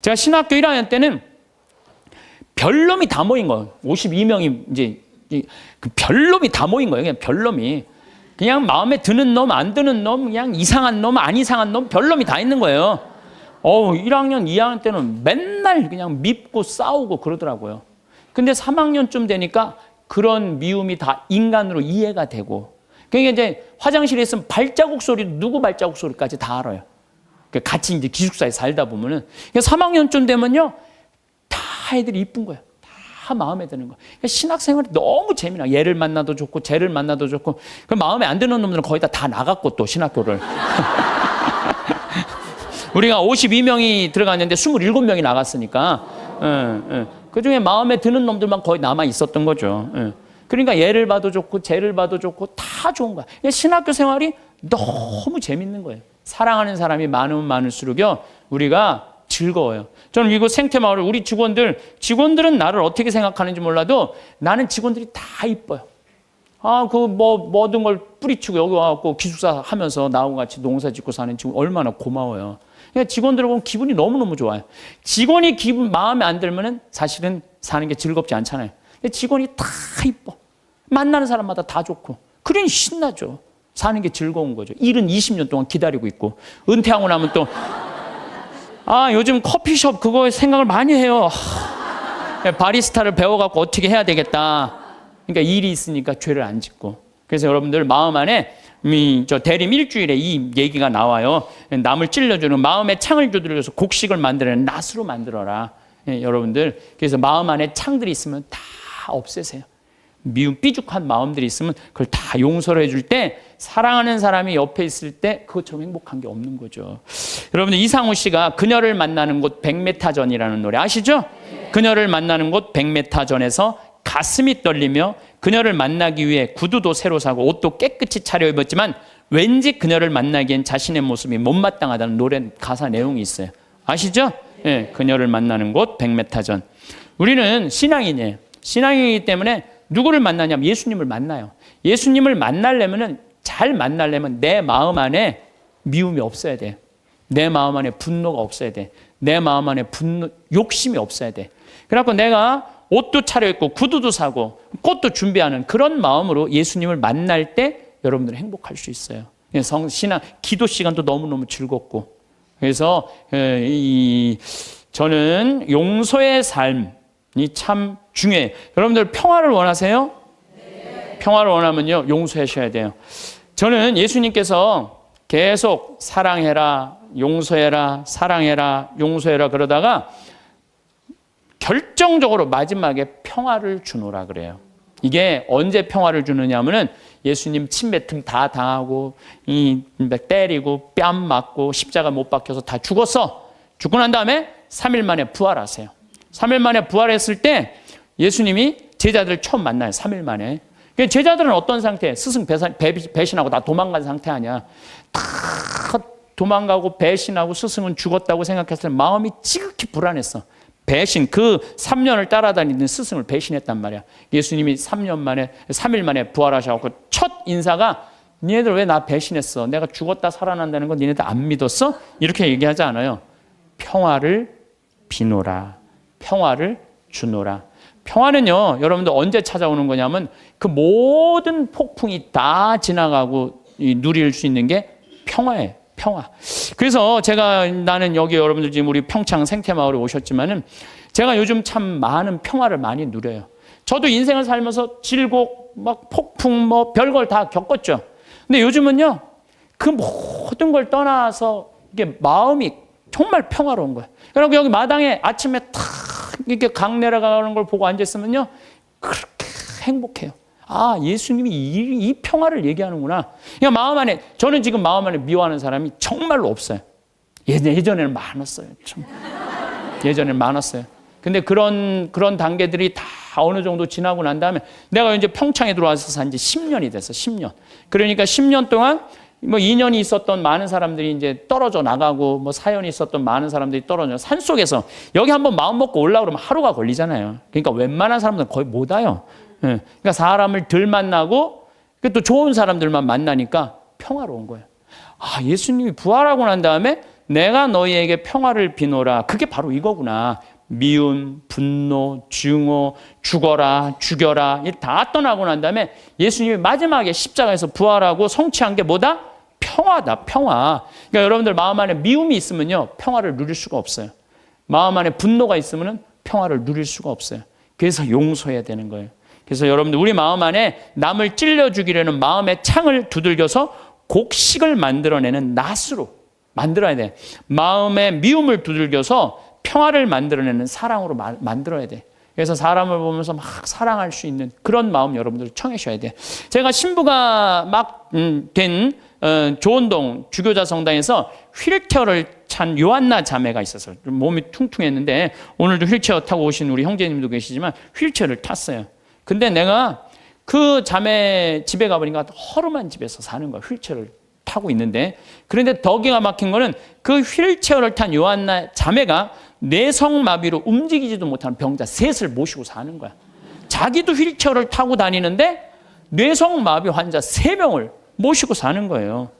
제가 신학교 1학년 때는 별놈이 다 모인 거예요. 52명이 이제 그 별놈이 다 모인 거예요. 그냥 별놈이. 그냥 마음에 드는 놈, 안 드는 놈, 그냥 이상한 놈, 안 이상한 놈, 별놈이 다 있는 거예요. 1학년, 2학년 때는 맨날 그냥 밉고 싸우고 그러더라고요. 근데 3학년쯤 되니까 그런 미움이 다 인간으로 이해가 되고, 그러니까 이제 화장실에 있으면 발자국 소리, 누구 발자국 소리까지 다 알아요. 같이 이제 기숙사에 살다 보면은. 3학년쯤 되면요, 다 애들이 이쁜 거예요. 다 마음에 드는 거예요. 신학생활이 너무 재미나. 얘를 만나도 좋고, 쟤를 만나도 좋고, 그 마음에 안 드는 놈들은 거의 다 나갔고, 또 신학교를. 우리가 52명이 들어갔는데 27명이 나갔으니까, 그 중에 마음에 드는 놈들만 거의 남아 있었던 거죠. 그러니까 얘를 봐도 좋고, 쟤를 봐도 좋고, 다 좋은 거야. 신학교 생활이 너무 재밌는 거예요. 사랑하는 사람이 많으면 많을수록요, 우리가 즐거워요. 저는 이곳 생태마을 우리 직원들은 나를 어떻게 생각하는지 몰라도 나는 직원들이 다 이뻐요. 모든 걸 뿌리치고 여기 와갖고 기숙사 하면서 나하고 같이 농사 짓고 사는 직원 얼마나 고마워요. 그러니까 직원들을 보면 기분이 너무너무 좋아요. 직원이 마음에 안 들면은 사실은 사는 게 즐겁지 않잖아요. 직원이 다 이뻐. 만나는 사람마다 다 좋고. 그러니 신나죠. 사는 게 즐거운 거죠. 일은 20년 동안 기다리고 있고. 은퇴하고 나면 또, 요즘 커피숍 그거 생각을 많이 해요. 바리스타를 배워갖고 어떻게 해야 되겠다. 그러니까 일이 있으니까 죄를 안 짓고. 그래서 여러분들 마음 안에 저 대림 일주일에 이 얘기가 나와요. 남을 찔러주는 마음에 창을 두드려서 곡식을 만들어내는 낫으로 만들어라. 여러분들 그래서 마음 안에 창들이 있으면 다 없애세요. 미움 삐죽한 마음들이 있으면 그걸 다 용서를 해줄 때 사랑하는 사람이 옆에 있을 때 그것처럼 행복한 게 없는 거죠. 여러분들 이상우 씨가 그녀를 만나는 곳 100m 전이라는 노래 아시죠? 그녀를 만나는 곳 100m 전에서 가슴이 떨리며 그녀를 만나기 위해 구두도 새로 사고 옷도 깨끗이 차려입었지만 왠지 그녀를 만나기엔 자신의 모습이 못마땅하다는 노래 가사 내용이 있어요. 아시죠? 네, 그녀를 만나는 곳 100m 전. 우리는 신앙인이에요. 신앙이기 때문에 누구를 만나냐면 예수님을 만나요. 예수님을 잘 만나려면 내 마음 안에 미움이 없어야 돼. 내 마음 안에 분노가 없어야 돼. 내 마음 안에 욕심이 없어야 돼. 그래갖고 내가 옷도 차려입고 구두도 사고 꽃도 준비하는 그런 마음으로 예수님을 만날 때 여러분들은 행복할 수 있어요. 신앙, 기도 시간도 너무너무 즐겁고. 그래서 저는 용서의 삶이 참 중요해요. 여러분들 평화를 원하세요? 네. 평화를 원하면요, 용서하셔야 돼요. 저는 예수님께서 계속 사랑해라, 용서해라, 사랑해라, 용서해라 그러다가 결정적으로 마지막에 평화를 주노라 그래요. 이게 언제 평화를 주느냐 하면은 예수님 침뱉음 다 당하고 때리고 뺨 맞고 십자가 못 박혀서 다 죽었어. 죽고 난 다음에 3일 만에 부활하세요. 3일 만에 부활했을 때 예수님이 제자들을 처음 만나요. 3일 만에. 제자들은 어떤 상태? 스승 배신하고 다 도망간 상태 아니야. 다 도망가고 배신하고 스승은 죽었다고 생각했을 때 마음이 지극히 불안했어. 그 3년을 따라다니는 스승을 배신했단 말이야. 예수님이 3일 만에 부활하셔서 첫 인사가 니네들 왜 나 배신했어? 내가 죽었다 살아난다는 거 니네들 안 믿었어? 이렇게 얘기하지 않아요. 평화를 비노라. 평화를 주노라. 평화는요, 여러분들 언제 찾아오는 거냐면 그 모든 폭풍이 다 지나가고 누릴 수 있는 게 평화예요. 평화. 그래서 나는 여기 여러분들 지금 우리 평창 생태마을에 오셨지만은 제가 요즘 참 많은 평화를 많이 누려요. 저도 인생을 살면서 질곡, 폭풍, 별걸 다 겪었죠. 근데 요즘은요, 그 모든 걸 떠나서 이게 마음이 정말 평화로운 거예요. 여러분 여기 마당에 아침에 탁 이렇게 강 내려가는 걸 보고 앉았으면요, 그렇게 행복해요. 예수님이 이 평화를 얘기하는구나. 그러니까 마음 안에, 저는 지금 마음 안에 미워하는 사람이 정말로 없어요. 예전에는 많았어요. 참. 예전에는 많았어요. 근데 그런 단계들이 다 어느 정도 지나고 난 다음에 내가 이제 평창에 들어와서 산 지 10년이 됐어. 10년. 그러니까 10년 동안 2년이 있었던 많은 사람들이 이제 떨어져 나가고 사연이 있었던 많은 사람들이 떨어져 산속에서 여기 한번 마음 먹고 올라오면 하루가 걸리잖아요. 그러니까 웬만한 사람들은 거의 못 와요. 그러니까 사람을 덜 만나고 또 좋은 사람들만 만나니까 평화로운 거예요. 예수님이 부활하고 난 다음에 내가 너희에게 평화를 비노라. 그게 바로 이거구나. 미움, 분노, 증오, 죽어라, 죽여라 다 떠나고 난 다음에 예수님이 마지막에 십자가에서 부활하고 성취한 게 뭐다? 평화다, 평화. 그러니까 여러분들 마음 안에 미움이 있으면요, 평화를 누릴 수가 없어요. 마음 안에 분노가 있으면 평화를 누릴 수가 없어요. 그래서 용서해야 되는 거예요. 그래서 여러분들 우리 마음 안에 남을 찔러 죽이려는 마음의 창을 두들겨서 곡식을 만들어내는 낫으로 만들어야 돼. 마음의 미움을 두들겨서 평화를 만들어내는 사랑으로 만들어야 돼. 그래서 사람을 보면서 막 사랑할 수 있는 그런 마음 여러분들 청하셔야 돼. 제가 신부가 막 된 조원동 주교자 성당에서 휠체어를 찬 요한나 자매가 있어서 몸이 퉁퉁했는데 오늘도 휠체어 타고 오신 우리 형제님도 계시지만 휠체어를 탔어요. 근데 내가 그 자매 집에 가보니까 허름한 집에서 사는 거야. 휠체어를 타고 있는데, 그런데 더 기가 막힌 거는 그 휠체어를 탄 요한나 자매가 뇌성마비로 움직이지도 못하는 병자 셋을 모시고 사는 거야. 자기도 휠체어를 타고 다니는데 뇌성마비 환자 3명을 모시고 사는 거예요.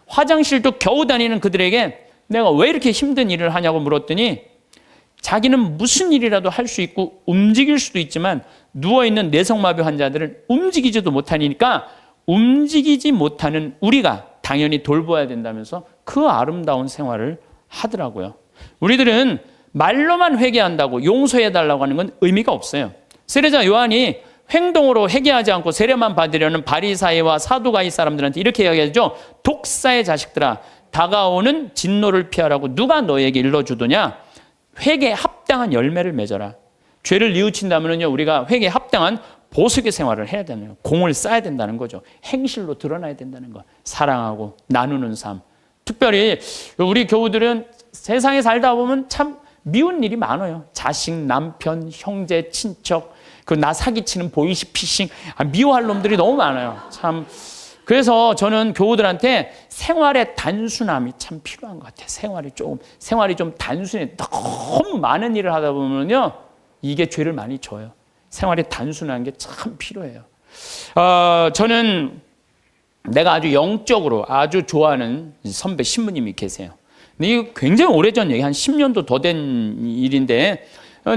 화장실도 겨우 다니는 그들에게 내가 왜 이렇게 힘든 일을 하냐고 물었더니 자기는 무슨 일이라도 할 수 있고 움직일 수도 있지만 누워있는 뇌성마비 환자들은 움직이지도 못하니까 움직이지 못하는 우리가 당연히 돌봐야 된다면서 그 아름다운 생활을 하더라고요. 우리들은 말로만 회개한다고 용서해달라고 하는 건 의미가 없어요. 세례자 요한이 행동으로 회개하지 않고 세례만 받으려는 바리사이와 사두가이 사람들한테 이렇게 이야기하죠. 독사의 자식들아, 다가오는 진노를 피하라고 누가 너에게 일러주더냐? 회개에 합당한 열매를 맺어라. 죄를 뉘우친다면요, 우리가 회개에 합당한 보석의 생활을 해야 되는 거예요. 공을 쌓아야 된다는 거죠. 행실로 드러나야 된다는 거. 사랑하고 나누는 삶. 특별히 우리 교우들은 세상에 살다 보면 참 미운 일이 많아요. 자식, 남편, 형제, 친척, 그 나 사기치는 보이스피싱, 미워할 놈들이 너무 많아요. 참. 그래서 저는 교우들한테 생활의 단순함이 참 필요한 것 같아요. 생활이 좀 단순해. 너무 많은 일을 하다 보면요, 이게 죄를 많이 져요. 생활이 단순한 게 참 필요해요. 저는 내가 아주 영적으로 아주 좋아하는 선배 신부님이 계세요. 근데 이거 굉장히 오래전 얘기, 한 10년도 더 된 일인데,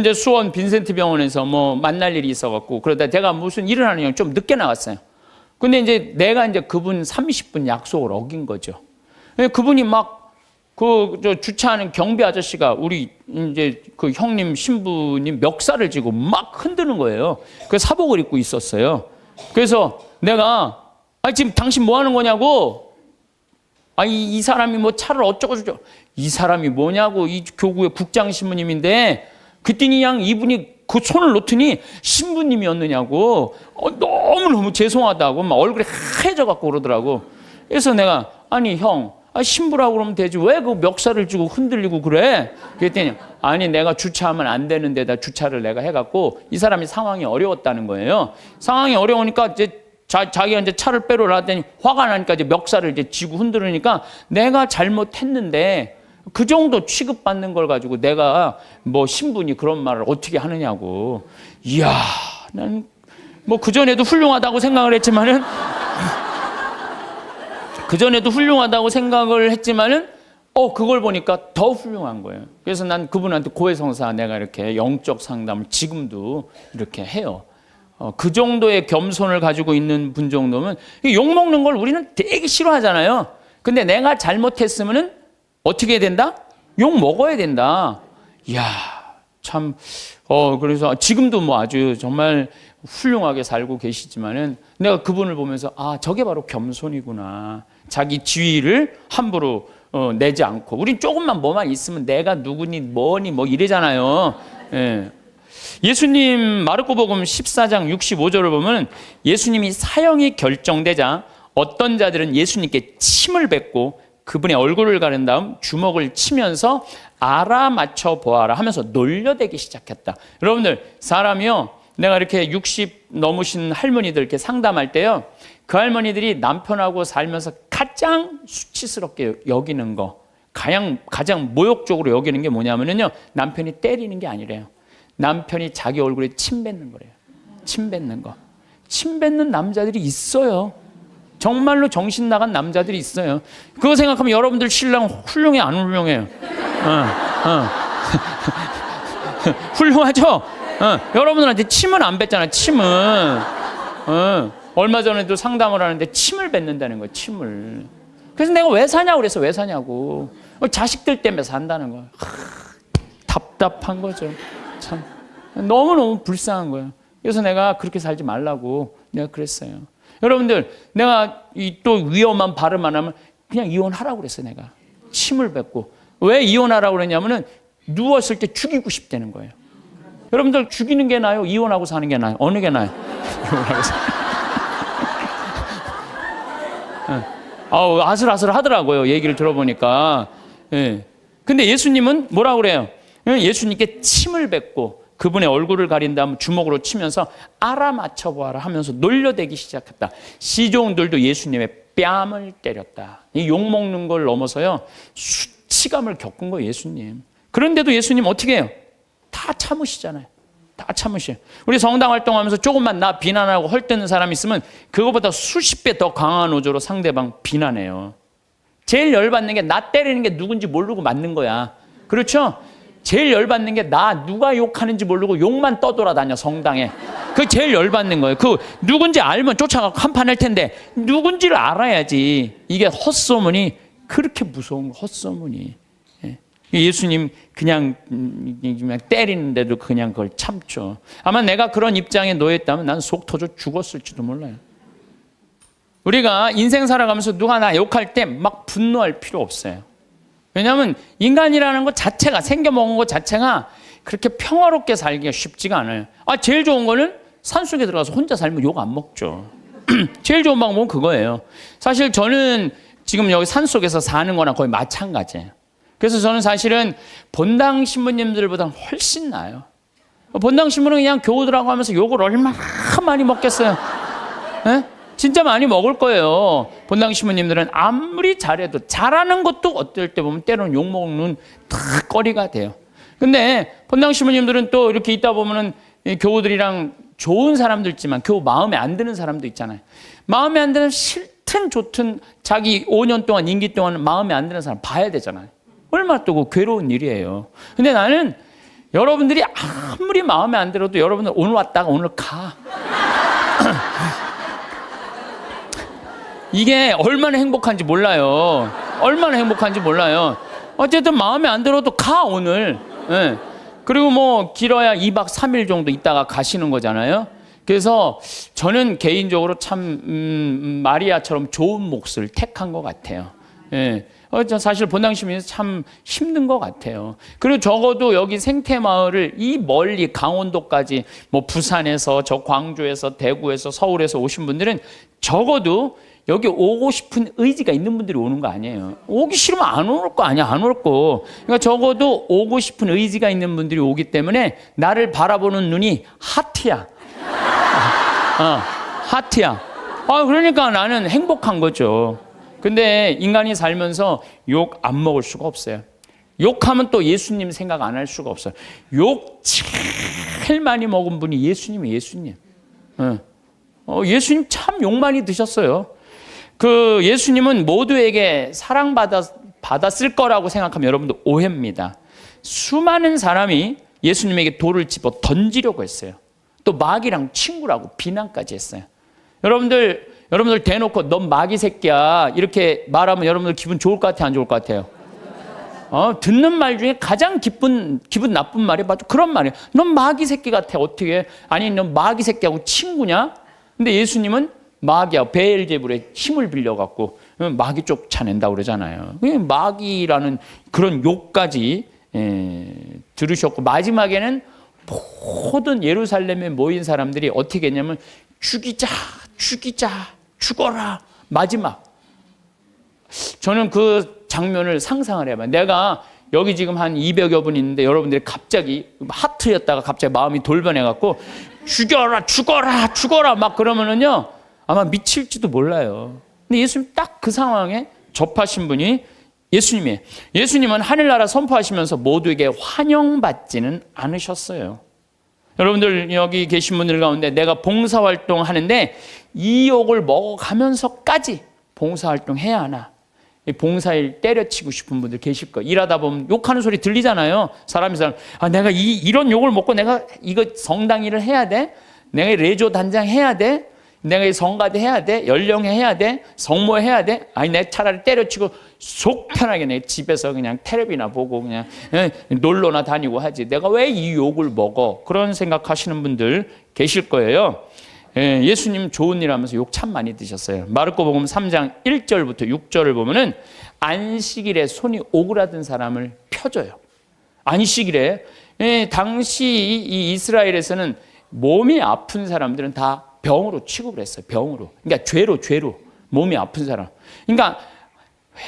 이제 수원 빈센트 병원에서 뭐 만날 일이 있어갖고, 그러다 제가 무슨 일을 하느냐 좀 늦게 나갔어요. 근데 이제 내가 이제 그분 30분 약속을 어긴 거죠. 그분이 막 저 주차하는 경비 아저씨가 우리 이제 그 형님 신부님 멱살을 쥐고 막 흔드는 거예요. 그 사복을 입고 있었어요. 그래서 내가 지금 당신 뭐 하는 거냐고. 이 사람이 뭐 차를 어쩌고 저쩌고. 이 사람이 뭐냐고. 이 교구의 국장 신부님인데 그랬더니 그냥 이분이 그 손을 놓더니 신부님이었느냐고. 너무너무 죄송하다고 막 얼굴이 하얘져 갖고 그러더라고. 그래서 내가 아니 형, 신부라고 그러면 되지 왜 그 멱살을 쥐고 흔들리고 그래? 그랬더니 아니 내가 주차하면 안 되는 데다 주차를 내가 해갖고 이 사람이 상황이 어려웠다는 거예요. 상황이 어려우니까 이제 자기가 이제 차를 빼러 놨더니 화가 나니까 이제 멱살을 이제 쥐고 흔들으니까 내가 잘못했는데 그 정도 취급받는 걸 가지고 내가 뭐 신분이 그런 말을 어떻게 하느냐고. 이야, 난 뭐 그전에도 훌륭하다고 생각을 했지만은 그걸 보니까 더 훌륭한 거예요. 그래서 난 그분한테 고해성사 내가 이렇게 영적 상담을 지금도 이렇게 해요. 그 정도의 겸손을 가지고 있는 분 정도면, 욕먹는 걸 우리는 되게 싫어하잖아요. 근데 내가 잘못했으면은 어떻게 해야 된다? 욕 먹어야 된다. 이야, 참, 그래서 지금도 뭐 아주 정말 훌륭하게 살고 계시지만은 내가 그분을 보면서 저게 바로 겸손이구나. 자기 지위를 함부로 내지 않고. 우린 조금만 뭐만 있으면 내가 누구니 뭐니 뭐 이래잖아요. 예. 예수님 마르코복음 14장 65절을 보면 예수님이 사형이 결정되자 어떤 자들은 예수님께 침을 뱉고 그분의 얼굴을 가른 다음 주먹을 치면서 알아맞혀 보아라 하면서 놀려대기 시작했다. 여러분들, 사람이요, 내가 이렇게 60 넘으신 할머니들 이렇게 상담할 때요, 그 할머니들이 남편하고 살면서 가장 수치스럽게 여기는 거, 가장 모욕적으로 여기는 게 뭐냐면요, 남편이 때리는 게 아니래요. 남편이 자기 얼굴에 침 뱉는 거래요. 침 뱉는 거. 침 뱉는 남자들이 있어요. 정말로 정신 나간 남자들이 있어요. 그거 생각하면 여러분들 신랑 훌륭해 안 훌륭해요? 훌륭하죠? 여러분들한테 침은 안 뱉잖아. 침은. 얼마 전에도 상담을 하는데 침을 뱉는다는 거예요. 침을. 그래서 내가 왜 사냐고 그래서 왜 사냐고. 자식들 때문에 산다는 거예요. 답답한 거죠. 참 너무너무 불쌍한 거예요. 그래서 내가 그렇게 살지 말라고 내가 그랬어요. 여러분들, 내가 또 위험한 발음 안 하면 그냥 이혼하라고 그랬어요. 내가 침을 뱉고. 왜 이혼하라고 그랬냐면은 누웠을 때 죽이고 싶다는 거예요. 여러분들, 죽이는 게 나아요? 이혼하고 사는 게 나아요? 어느 게 나아요? 이혼하고 아우, 아슬아슬 하더라고요. 얘기를 들어보니까. 예. 근데 예수님은 뭐라고 그래요? 예수님께 침을 뱉고 그분의 얼굴을 가린 다음 주먹으로 치면서 알아맞혀 보아라 하면서 놀려대기 시작했다. 시종들도 예수님의 뺨을 때렸다. 이 욕먹는 걸 넘어서요, 수치감을 겪은 거예요, 예수님. 그런데도 예수님 어떻게 해요? 다 참으시잖아요. 다 참으셔요. 우리 성당 활동하면서 조금만 나 비난하고 헐뜯는 사람 있으면 그거보다 수십 배 더 강한 어조로 상대방 비난해요. 제일 열받는 게 나 때리는 게 누군지 모르고 맞는 거야. 그렇죠? 제일 열받는 게 나 누가 욕하는지 모르고 욕만 떠돌아다녀, 성당에. 그게 제일 열받는 거예요. 그 누군지 알면 쫓아가고 한판 할 텐데 누군지를 알아야지. 이게 헛소문이 그렇게 무서운 거, 헛소문이. 예수님 그냥 때리는데도 그냥 그걸 참죠. 아마 내가 그런 입장에 놓였다면 난 속 터져 죽었을지도 몰라요. 우리가 인생 살아가면서 누가 나 욕할 때 막 분노할 필요 없어요. 왜냐하면 인간이라는 것 자체가, 생겨먹은 것 자체가 그렇게 평화롭게 살기가 쉽지가 않아요. 제일 좋은 거는 산속에 들어가서 혼자 살면 욕 안 먹죠. 제일 좋은 방법은 그거예요. 사실 저는 지금 여기 산속에서 사는 거나 거의 마찬가지예요. 그래서 저는 사실은 본당 신부님들보다 훨씬 나아요. 본당 신부는 그냥 교우들하고 하면서 욕을 얼마나 많이 먹겠어요. 네? 진짜 많이 먹을 거예요. 본당 신부님들은 아무리 잘해도, 잘하는 것도 어떨 때 보면 때로는 욕먹는 다 거리가 돼요. 근데 본당 신부님들은 또 이렇게 있다 보면은 교우들이랑 좋은 사람도 있지만 교우 마음에 안 드는 사람도 있잖아요. 마음에 안 드는, 싫든 좋든 자기 5년 동안, 임기 동안 마음에 안 드는 사람 봐야 되잖아요. 얼마나 또 괴로운 일이에요. 근데 나는 여러분들이 아무리 마음에 안 들어도 여러분들 오늘 왔다가 오늘 가. 이게 얼마나 행복한지 몰라요. 얼마나 행복한지 몰라요. 어쨌든 마음에 안 들어도 가, 오늘. 네. 그리고 뭐 길어야 2박 3일 정도 있다가 가시는 거잖아요. 그래서 저는 개인적으로 참 마리아처럼 좋은 몫을 택한 것 같아요. 예. 사실 본당 시민에서 참 힘든 것 같아요. 그리고 적어도 여기 생태마을을 이 멀리 강원도까지, 뭐 부산에서, 저 광주에서, 대구에서, 서울에서 오신 분들은 적어도 여기 오고 싶은 의지가 있는 분들이 오는 거 아니에요. 오기 싫으면 안 올 거 아니야, 안 올 거. 그러니까 적어도 오고 싶은 의지가 있는 분들이 오기 때문에 나를 바라보는 눈이 하트야. 하트야. 그러니까 나는 행복한 거죠. 근데 인간이 살면서 욕 안 먹을 수가 없어요. 욕하면 또 예수님 생각 안 할 수가 없어요. 욕 제일 많이 먹은 분이 예수님이에요, 예수님. 예수님 참 욕 많이 드셨어요. 그 예수님은 모두에게 사랑받았을 거라고 생각하면 여러분들 오해입니다. 수많은 사람이 예수님에게 돌을 집어 던지려고 했어요. 또 마귀랑 친구라고 비난까지 했어요. 여러분들 대놓고 넌 마귀 새끼야 이렇게 말하면 여러분들 기분 좋을 것 같아요, 안 좋을 것 같아요? 듣는 말 중에 가장 기분 나쁜 말이 바로 그런 말이에요. 넌 마귀 새끼 같아, 어떻게? 아니, 넌 마귀 새끼하고 친구냐? 근데 예수님은 마귀하고 베엘제불의 힘을 빌려갖고 마귀 쫓아낸다고 그러잖아요. 마귀라는 그런 욕까지 들으셨고, 마지막에는 모든 예루살렘에 모인 사람들이 어떻게 했냐면 죽이자, 죽어라. 마지막. 저는 그 장면을 상상을 해봐요. 내가 여기 지금 한 200여 분 있는데 여러분들이 갑자기 하트였다가 갑자기 마음이 돌변해갖고 죽어라 막 그러면은요 아마 미칠지도 몰라요. 근데 예수님 딱 그 상황에 접하신 분이 예수님이에요. 예수님은 하늘나라 선포하시면서 모두에게 환영받지는 않으셨어요. 여러분들 여기 계신 분들 가운데 내가 봉사활동 하는데 이 욕을 먹어가면서까지 봉사활동 해야 하나? 봉사일 때려치고 싶은 분들 계실 거예요. 일하다 보면 욕하는 소리 들리잖아요. 사람이 내가 이런 욕을 먹고 내가 이거 성당 일을 해야 돼? 내가 레조 단장 해야 돼? 내가 성가대 해야 돼? 연령회 해야 돼? 성모 해야 돼? 아니 내 차라리 때려치고 속 편하게 내 집에서 그냥 텔레비나 보고 그냥 놀러나 다니고 하지. 내가 왜 이 욕을 먹어? 그런 생각하시는 분들 계실 거예요. 예수님 좋은 일 하면서 욕 참 많이 드셨어요. 마르코복음 3장 1절부터 6절을 보면은 안식일에 손이 오그라든 사람을 펴줘요. 안식일에 당시 이 이스라엘에서는 몸이 아픈 사람들은 다 병으로 취급을 했어요. 병으로. 그러니까 죄로 몸이 아픈 사람. 그러니까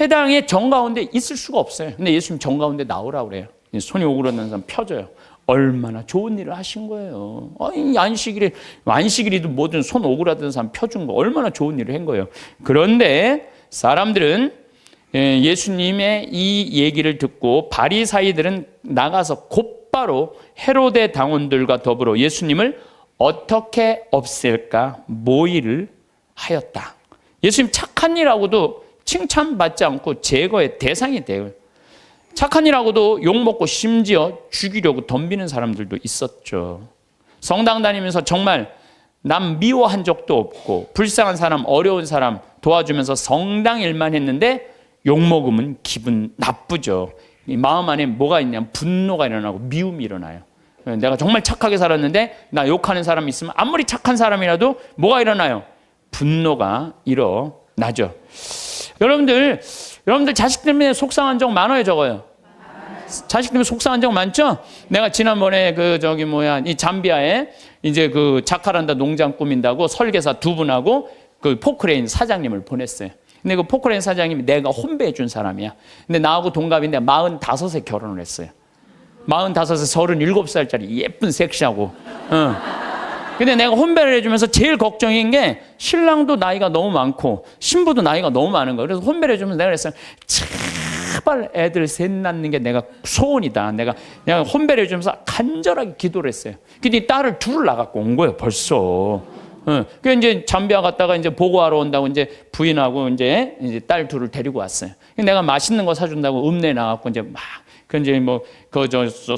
회당에 정 가운데 있을 수가 없어요. 근데 예수님 정 가운데 나오라고 그래요. 손이 오그라드는 사람 펴줘요. 얼마나 좋은 일을 하신 거예요. 안식일이도 뭐든 손 오그라드는 사람 펴준 거 얼마나 좋은 일을 한 거예요. 그런데 사람들은 예수님의 이 얘기를 듣고 바리사이들은 나가서 곧바로 헤로데 당원들과 더불어 예수님을 어떻게 없앨까 모의를 하였다. 예수님 착한 일하고도 칭찬받지 않고 제거의 대상이 돼요. 착한 일하고도 욕먹고 심지어 죽이려고 덤비는 사람들도 있었죠. 성당 다니면서 정말 남 미워한 적도 없고 불쌍한 사람, 어려운 사람 도와주면서 성당 일만 했는데 욕먹으면 기분 나쁘죠. 마음 안에 뭐가 있냐면 분노가 일어나고 미움이 일어나요. 내가 정말 착하게 살았는데 나 욕하는 사람이 있으면 아무리 착한 사람이라도 뭐가 일어나요? 분노가 일어나죠. 여러분들 자식 때문에 속상한 적 많아요, 적어요? 자식 때문에 속상한 적 많죠? 내가 지난번에 이 잠비아에 이제 자카란다 농장 꾸민다고 설계사 두 분하고 포크레인 사장님을 보냈어요. 근데 포크레인 사장님이 내가 혼배해 준 사람이야. 근데 나하고 동갑인데 45세 결혼을 했어요. 45세 37살짜리 예쁜 섹시하고. 근데 내가 혼배를 해주면서 제일 걱정인 게 신랑도 나이가 너무 많고 신부도 나이가 너무 많은 거예요. 그래서 혼배를 해주면서 내가 그랬어요. 제발 애들 셋 낳는 게 내가 소원이다. 내가 혼배를 해주면서 간절하게 기도를 했어요. 근데 딸을 둘을 낳아갖고 온 거예요, 벌써. 그 이제 잠비아 갔다가 이제 보고하러 온다고 이제 부인하고 이제 딸 둘을 데리고 왔어요. 내가 맛있는 거 사준다고 읍내 나갖고 이제 막 이제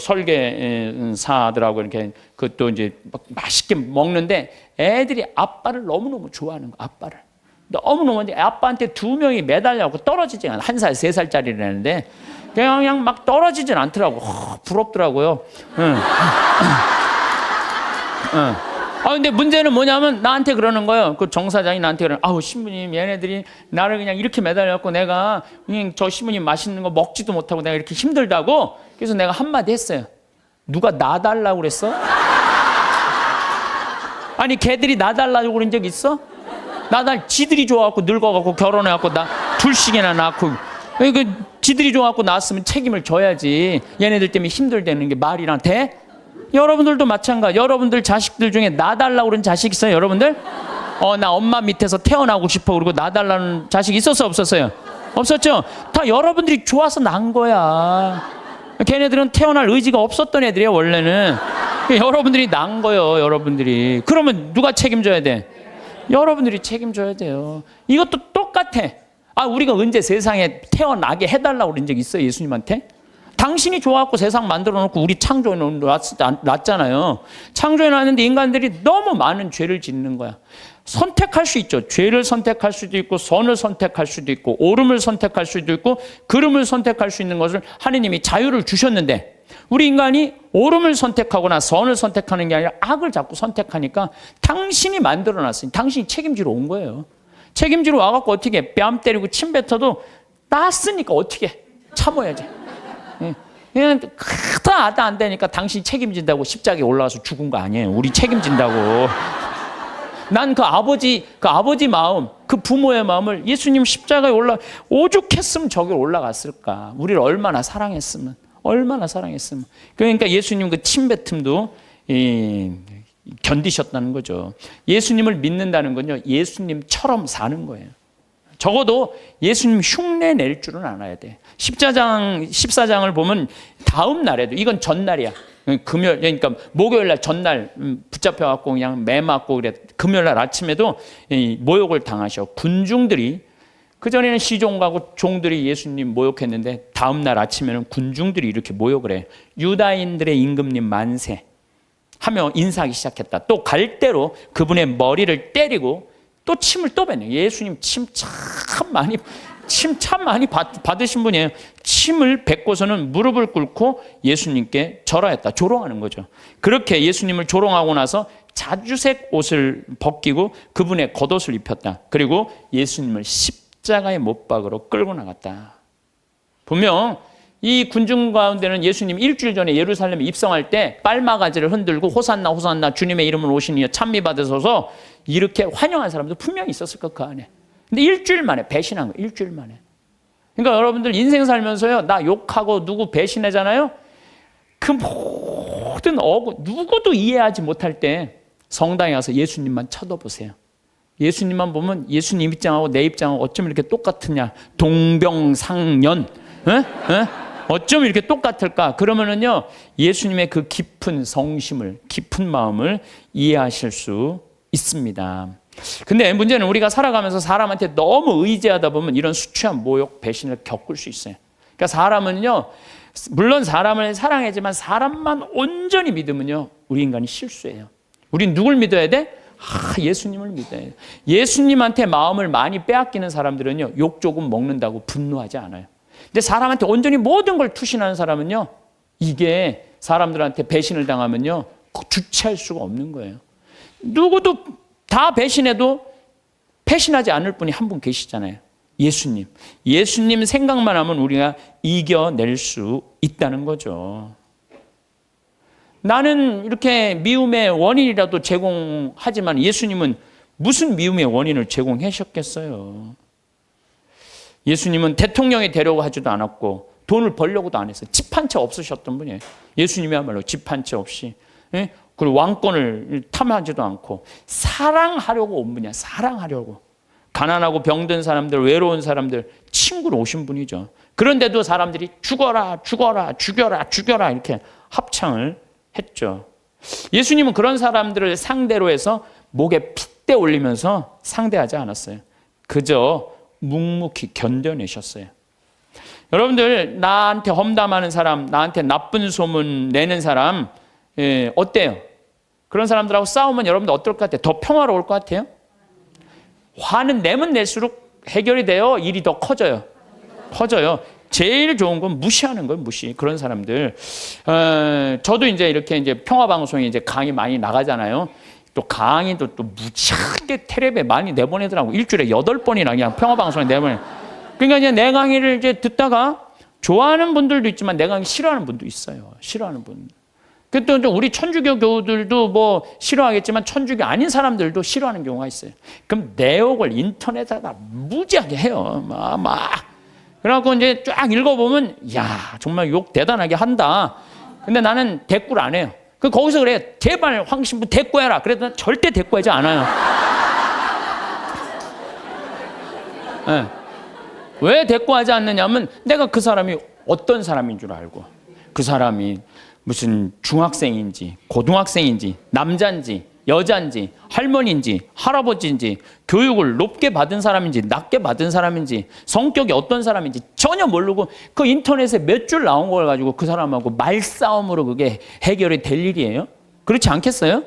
설계사들하고 이렇게 그것도 이제 맛있게 먹는데 애들이 아빠를 너무너무 좋아하는 거, 아빠를. 너무너무 이제 아빠한테 두 명이 매달려갖고 떨어지지 않아. 1살, 3살짜리라는데 그냥 막 떨어지진 않더라고. 부럽더라고요. 근데 문제는 뭐냐면 나한테 그러는 거예요. 그 정사장이 나한테 그러는 거예요. 신부님, 얘네들이 나를 그냥 이렇게 매달려갖고 내가 그냥 저 신부님 맛있는 거 먹지도 못하고 내가 이렇게 힘들다고. 그래서 내가 한마디 했어요. 누가 놔달라고 그랬어? 아니, 걔들이 놔달라고 그런 적 있어? 지들이 좋아갖고 늙어갖고 결혼해갖고 나 둘씩이나 낳고. 지들이 좋아갖고 낳았으면 책임을 져야지. 얘네들 때문에 힘들다는 게 말이랑 돼? 여러분들도 마찬가지. 여러분들 자식들 중에 놔달라고 그런 자식 있어요, 여러분들? 나 엄마 밑에서 태어나고 싶어 그러고 놔달라는 자식 있었어요, 없었어요? 없었죠? 다 여러분들이 좋아서 난 거야. 걔네들은 태어날 의지가 없었던 애들이에요, 원래는. 여러분들이 난 거예요, 여러분들이. 그러면 누가 책임져야 돼? 여러분들이 책임져야 돼요. 이것도 똑같아. 우리가 언제 세상에 태어나게 해달라고 그런 적 있어요, 예수님한테? 당신이 좋아갖고 세상 만들어 놓고 우리 창조해 놨잖아요. 창조해 놨는데 인간들이 너무 많은 죄를 짓는 거야. 선택할 수 있죠. 죄를 선택할 수도 있고 선을 선택할 수도 있고 옳음을 선택할 수도 있고 그름을 선택할 수 있는 것을 하느님이 자유를 주셨는데 우리 인간이 옳음을 선택하거나 선을 선택하는 게 아니라 악을 자꾸 선택하니까 당신이 만들어 놨으니 당신이 책임지러 온 거예요. 책임지러 와갖고 어떻게 뺨 때리고 침 뱉어도 땄으니까 어떻게 참아야지. 그냥 크다 아다 안 되니까 당신이 책임진다고 십자가에 올라와서 죽은 거 아니에요. 우리 책임진다고. 난 그 아버지 마음, 그 부모의 마음을 예수님 십자가에 오죽했으면 저기 올라갔을까. 우리를 얼마나 사랑했으면. 그러니까 예수님 그 침뱉음도 견디셨다는 거죠. 예수님을 믿는다는 건요, 예수님처럼 사는 거예요. 적어도 예수님 흉내 낼 줄은 알아야 돼. 14장을 보면 다음 날에도, 이건 전날이야. 금요일, 그러니까 목요일 날 전날 붙잡혀갖고 그냥 매 맞고 그래. 금요일 날 아침에도 모욕을 당하셔. 군중들이, 그전에는 시종가고 종들이 예수님 모욕했는데 다음날 아침에는 군중들이 이렇게 모욕을 해. 유다인들의 임금님 만세 하며 인사하기 시작했다. 또 갈대로 그분의 머리를 때리고 또 침을 또 뱉네. 예수님 침 참 많이 받으신 분이에요. 침을 뱉고서는 무릎을 꿇고 예수님께 절하였다. 조롱하는 거죠. 그렇게 예수님을 조롱하고 나서 자주색 옷을 벗기고 그분의 겉옷을 입혔다. 그리고 예수님을 십자가의 못박으로 끌고 나갔다. 분명 이 군중 가운데는 예수님 일주일 전에 예루살렘에 입성할 때 빨마가지를 흔들고 호산나 호산나 주님의 이름으로 오시니 찬미 받으소서 이렇게 환영한 사람도 분명히 있었을 것 그 안에. 근데 일주일 만에 배신한 거예요. 일주일 만에. 그러니까 여러분들 인생 살면서요, 나 욕하고 누구 배신하잖아요. 그 모든 누구도 이해하지 못할 때 성당에 가서 예수님만 쳐다보세요. 예수님만 보면 예수님 입장하고 내 입장하고 어쩜 이렇게 똑같으냐. 동병상련. 어쩜 이렇게 똑같을까? 그러면은요, 예수님의 그 깊은 성심을, 깊은 마음을 이해하실 수 있습니다. 근데 문제는 우리가 살아가면서 사람한테 너무 의지하다 보면 이런 수치한 모욕, 배신을 겪을 수 있어요. 그러니까 사람은요, 물론 사람을 사랑하지만 사람만 온전히 믿으면요, 우리 인간이 실수해요. 우린 누굴 믿어야 돼? 예수님을 믿어야 돼. 예수님한테 마음을 많이 빼앗기는 사람들은요, 욕 조금 먹는다고 분노하지 않아요. 근데 사람한테 온전히 모든 걸 투신하는 사람은요, 이게 사람들한테 배신을 당하면요, 주체할 수가 없는 거예요. 누구도 다 배신해도 배신하지 않을 분이 한 분 계시잖아요. 예수님. 예수님 생각만 하면 우리가 이겨낼 수 있다는 거죠. 나는 이렇게 미움의 원인이라도 제공하지만 예수님은 무슨 미움의 원인을 제공하셨겠어요? 예수님은 대통령이 되려고 하지도 않았고 돈을 벌려고도 안 했어요. 집 한 채 없으셨던 분이에요. 예수님이야말로 집 한 채 없이. 그리고 왕권을 탐하지도 않고 사랑하려고 온 분이야. 사랑하려고. 가난하고 병든 사람들, 외로운 사람들 친구로 오신 분이죠. 그런데도 사람들이 죽어라, 죽어라, 죽여라, 죽여라 이렇게 합창을 했죠. 예수님은 그런 사람들을 상대로 해서 목에 핏대 올리면서 상대하지 않았어요. 그저 묵묵히 견뎌내셨어요. 여러분들, 나한테 험담하는 사람, 나한테 나쁜 소문 내는 사람, 어때요? 그런 사람들하고 싸우면 여러분들 어떨 것 같아요? 더 평화로울 것 같아요? 화는 내면 낼수록 해결이 돼요? 일이 더 커져요? 커져요. 제일 좋은 건 무시하는 거예요, 무시. 그런 사람들. 저도 이제 이렇게 이제 평화방송에 이제 강의 많이 나가잖아요. 또 강의도 또 무지하게 텔레비에 많이 내보내더라고. 일주일에 8번이나 그냥 평화방송에 내보내. 그러니까 이제 내 강의를 이제 듣다가 좋아하는 분들도 있지만 내 강의 싫어하는 분도 있어요. 싫어하는 분. 또 우리 천주교 교우들도 뭐 싫어하겠지만 천주교 아닌 사람들도 싫어하는 경우가 있어요. 그럼 내욕을 인터넷에다 무지하게 해요. 막. 그래갖고 이제 쫙 읽어보면, 야, 정말 욕 대단하게 한다. 근데 나는 대꾸를 안 해요. 거기서 그래, 제발 황신부 대꾸해라. 그래도 난 절대 대꾸하지 않아요. 네. 왜 대꾸하지 않느냐면 내가 그 사람이 어떤 사람인 줄 알고, 그 사람이 무슨 중학생인지 고등학생인지 남자인지 여자인지 할머니인지 할아버지인지 교육을 높게 받은 사람인지 낮게 받은 사람인지 성격이 어떤 사람인지 전혀 모르고 그 인터넷에 몇 줄 나온 걸 가지고 그 사람하고 말싸움으로 그게 해결이 될 일이에요? 그렇지 않겠어요?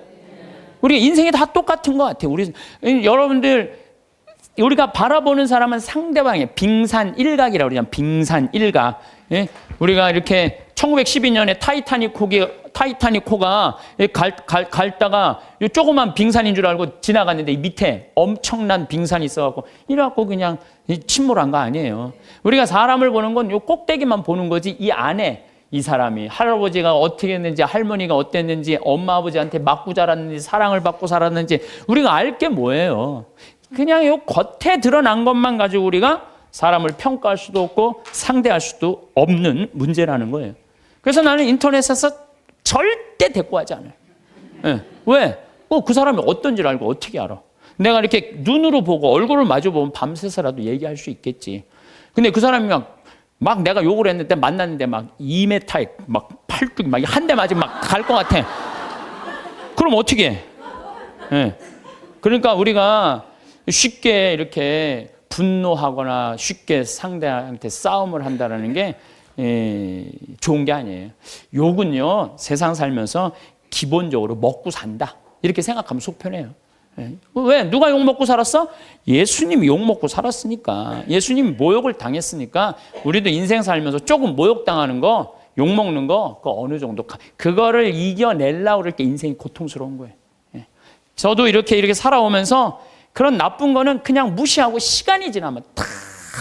우리가 인생이 다 똑같은 것 같아요. 여러분들, 우리가 바라보는 사람은 상대방의 빙산일각이라고 그러잖아요. 빙산일각. 예? 우리가 이렇게 1912년에 타이타닉호가 갈다가 조그만 빙산인 줄 알고 지나갔는데 이 밑에 엄청난 빙산이 있어갖고 이래갖고 그냥 침몰한 거 아니에요. 우리가 사람을 보는 건 요 꼭대기만 보는 거지 이 안에 이 사람이 할아버지가 어떻게 했는지 할머니가 어땠는지 엄마 아버지한테 맞고 자랐는지 사랑을 받고 살았는지 우리가 알 게 뭐예요. 그냥 요 겉에 드러난 것만 가지고 우리가 사람을 평가할 수도 없고 상대할 수도 없는 문제라는 거예요. 그래서 나는 인터넷에서 절대 대꾸하지 않아요. 네. 왜? 그 사람이 어떤지를 알고 어떻게 알아? 내가 이렇게 눈으로 보고 얼굴을 마주 보면 밤새서라도 얘기할 수 있겠지. 근데 그 사람이 막 막 내가 욕을 했는데 만났는데 막 2m에 막 팔뚝 막 한 대 맞으면 막 갈 것 같아. 그럼 어떻게 해? 네. 그러니까 우리가 쉽게 이렇게 분노하거나 쉽게 상대한테 싸움을 한다는 게 좋은 게 아니에요. 욕은요, 세상 살면서 기본적으로 먹고 산다. 이렇게 생각하면 속 편해요. 왜? 누가 욕 먹고 살았어? 예수님이 욕 먹고 살았으니까. 예수님이 모욕을 당했으니까 우리도 인생 살면서 조금 모욕당하는 거, 욕 먹는 거, 그 어느 정도 그거를 이겨내려고 그럴 때 인생이 고통스러운 거예요. 저도 이렇게 살아오면서 그런 나쁜 거는 그냥 무시하고 시간이 지나면 다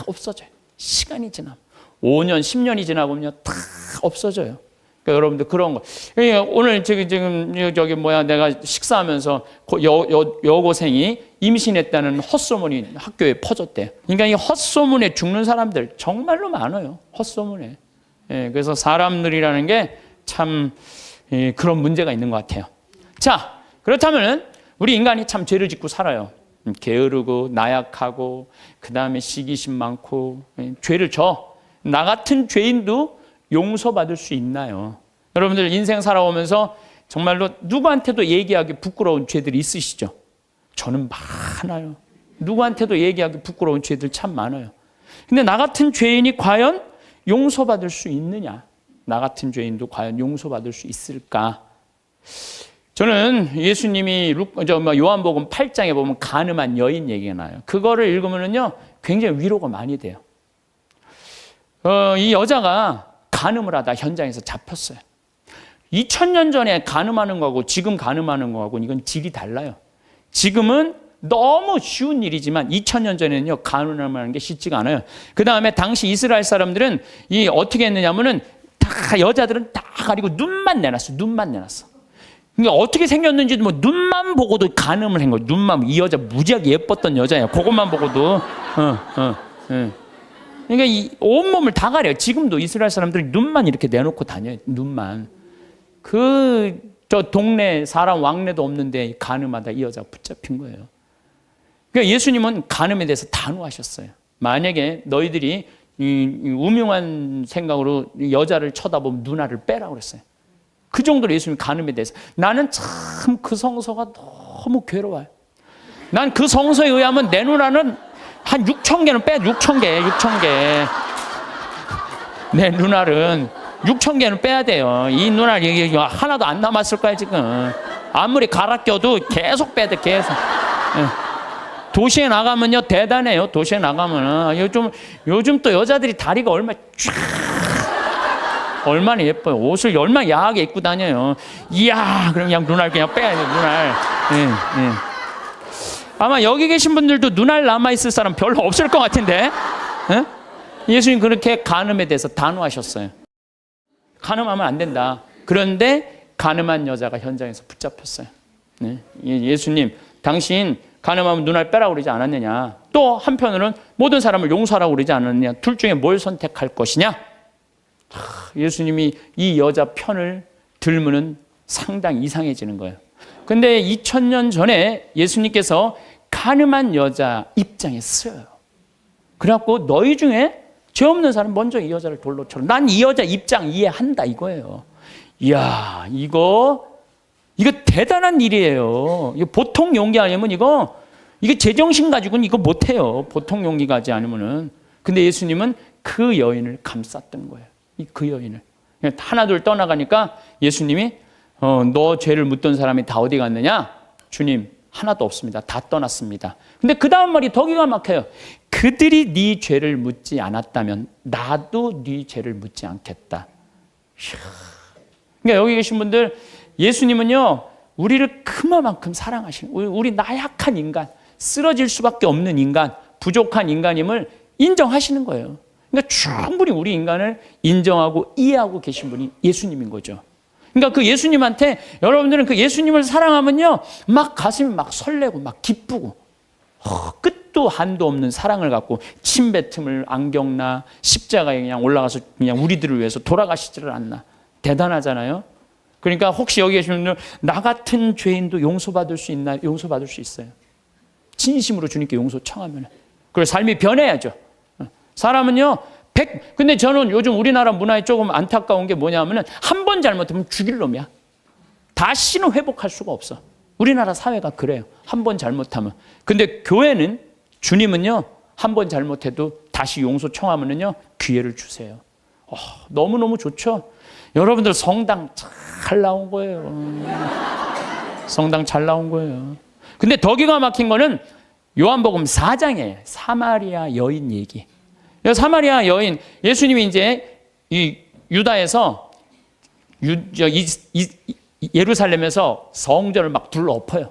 없어져요. 시간이 지나면 5년, 10년이 지나보면 다 없어져요. 그러니까 여러분들 그런 거. 오늘 지금 내가 식사하면서 여고생이 임신했다는 헛소문이 학교에 퍼졌대. 그러니까 이 헛소문에 죽는 사람들 정말로 많아요. 헛소문에. 그래서 사람들이라는 게 참 그런 문제가 있는 것 같아요. 자, 그렇다면 우리 인간이 참 죄를 짓고 살아요. 게으르고 나약하고 그 다음에 시기심 많고 죄를 져. 나 같은 죄인도 용서받을 수 있나요? 여러분들 인생 살아오면서 정말로 누구한테도 얘기하기 부끄러운 죄들이 있으시죠? 저는 많아요. 누구한테도 얘기하기 부끄러운 죄들 참 많아요. 근데 나 같은 죄인이 과연 용서받을 수 있느냐? 나 같은 죄인도 과연 용서받을 수 있을까? 저는 예수님이 요한복음 8장에 보면 간음한 여인 얘기가 나요. 그거를 읽으면요 굉장히 위로가 많이 돼요. 이 여자가 간음을 하다 현장에서 잡혔어요. 2000년 전에 간음하는 거하고 지금 간음하는 거하고 이건 질이 달라요. 지금은 너무 쉬운 일이지만 2000년 전에는요 간음하는 게 쉽지가 않아요. 그 다음에 당시 이스라엘 사람들은 어떻게 했느냐면은 다 여자들은 다 가리고 눈만 내놨어. 눈만 내놨어. 그러니까 어떻게 생겼는지도 뭐 눈만 보고도 간음을 한 거예요. 눈만. 이 여자 무지하게 예뻤던 여자예요. 그것만 보고도. 그러니까 이 온몸을 다 가려요. 지금도 이스라엘 사람들이 눈만 이렇게 내놓고 다녀요. 눈만. 저 동네 사람 왕래도 없는데 간음하다 이 여자가 붙잡힌 거예요. 그러니까 예수님은 간음에 대해서 단호하셨어요. 만약에 너희들이 우명한 생각으로 여자를 쳐다보면 누나를 빼라고 그랬어요. 그 정도로 예수님 간음에 대해서. 나는 참 그 성서가 너무 괴로워요. 난 그 성서에 의하면 내 누나는 한 6,000개는 빼. 6,000개. 내 누나는 6,000개는 빼야 돼요. 이 누나 하나도 안 남았을 거야 지금. 아무리 갈아 껴도 계속 빼야 돼. 계속. 도시에 나가면요 대단해요. 도시에 나가면은 요즘 또 여자들이 다리가 얼마나 예뻐요. 옷을 얼마나 야하게 입고 다녀요. 이야, 그럼 그냥 눈알 그냥 빼야 돼요. 눈알. 아마 여기 계신 분들도 눈알 남아있을 사람 별로 없을 것 같은데. 예수님 그렇게 간음에 대해서 단호하셨어요. 간음하면 안 된다. 그런데 간음한 여자가 현장에서 붙잡혔어요. 예수님, 당신 간음하면 눈알 빼라고 그러지 않았느냐. 또 한편으로는 모든 사람을 용서하라고 그러지 않았느냐. 둘 중에 뭘 선택할 것이냐. 예수님이 이 여자 편을 들면은 상당히 이상해지는 거예요. 근데 2000년 전에 예수님께서 간음한 여자 입장에 쓰여요. 그래갖고 너희 중에 죄 없는 사람 먼저 이 여자를 돌로 쳐. 난 이 여자 입장 이해한다 이거예요. 이야, 이거 대단한 일이에요. 이거 보통 용기 아니면 이거 제정신 가지고는 이거 못해요. 보통 용기 가지 않으면은. 근데 예수님은 그 여인을 감쌌던 거예요. 그 여인을. 하나둘 떠나가니까 예수님이 너 죄를 묻던 사람이 다 어디 갔느냐? 주님, 하나도 없습니다. 다 떠났습니다. 근데 그 다음 말이 더 기가 막혀요. 그들이 네 죄를 묻지 않았다면 나도 네 죄를 묻지 않겠다. 그러니까 여기 계신 분들, 예수님은요 우리를 그만큼 사랑하시는, 우리 나약한 인간, 쓰러질 수밖에 없는 인간, 부족한 인간임을 인정하시는 거예요. 그러니까 충분히 우리 인간을 인정하고 이해하고 계신 분이 예수님인 거죠. 그러니까 그 예수님한테, 여러분들은 그 예수님을 사랑하면요 막 가슴이 막 설레고 막 기쁘고 끝도 한도 없는 사랑을 갖고 침뱉음을 안 겪나, 십자가에 그냥 올라가서 그냥 우리들을 위해서 돌아가시지를 않나. 대단하잖아요. 그러니까 혹시 여기 계신 분들, 나 같은 죄인도 용서받을 수 있나? 용서받을 수 있어요. 진심으로 주님께 용서 청하면. 그리고 삶이 변해야죠. 사람은요 근데 저는 요즘 우리나라 문화에 조금 안타까운 게 뭐냐면은 한 번 잘못하면 죽일 놈이야. 다시는 회복할 수가 없어. 우리나라 사회가 그래요. 한 번 잘못하면. 근데 교회는, 주님은요, 한 번 잘못해도 다시 용서 청하면은요, 기회를 주세요. 너무너무 좋죠? 여러분들 성당 잘 나온 거예요. 성당 잘 나온 거예요. 근데 더 기가 막힌 거는 요한복음 4장이에요. 사마리아 여인 얘기. 사마리아 여인, 예수님이 이제 이 유다에서 예루살렘에서 성전을 막 둘러엎어요.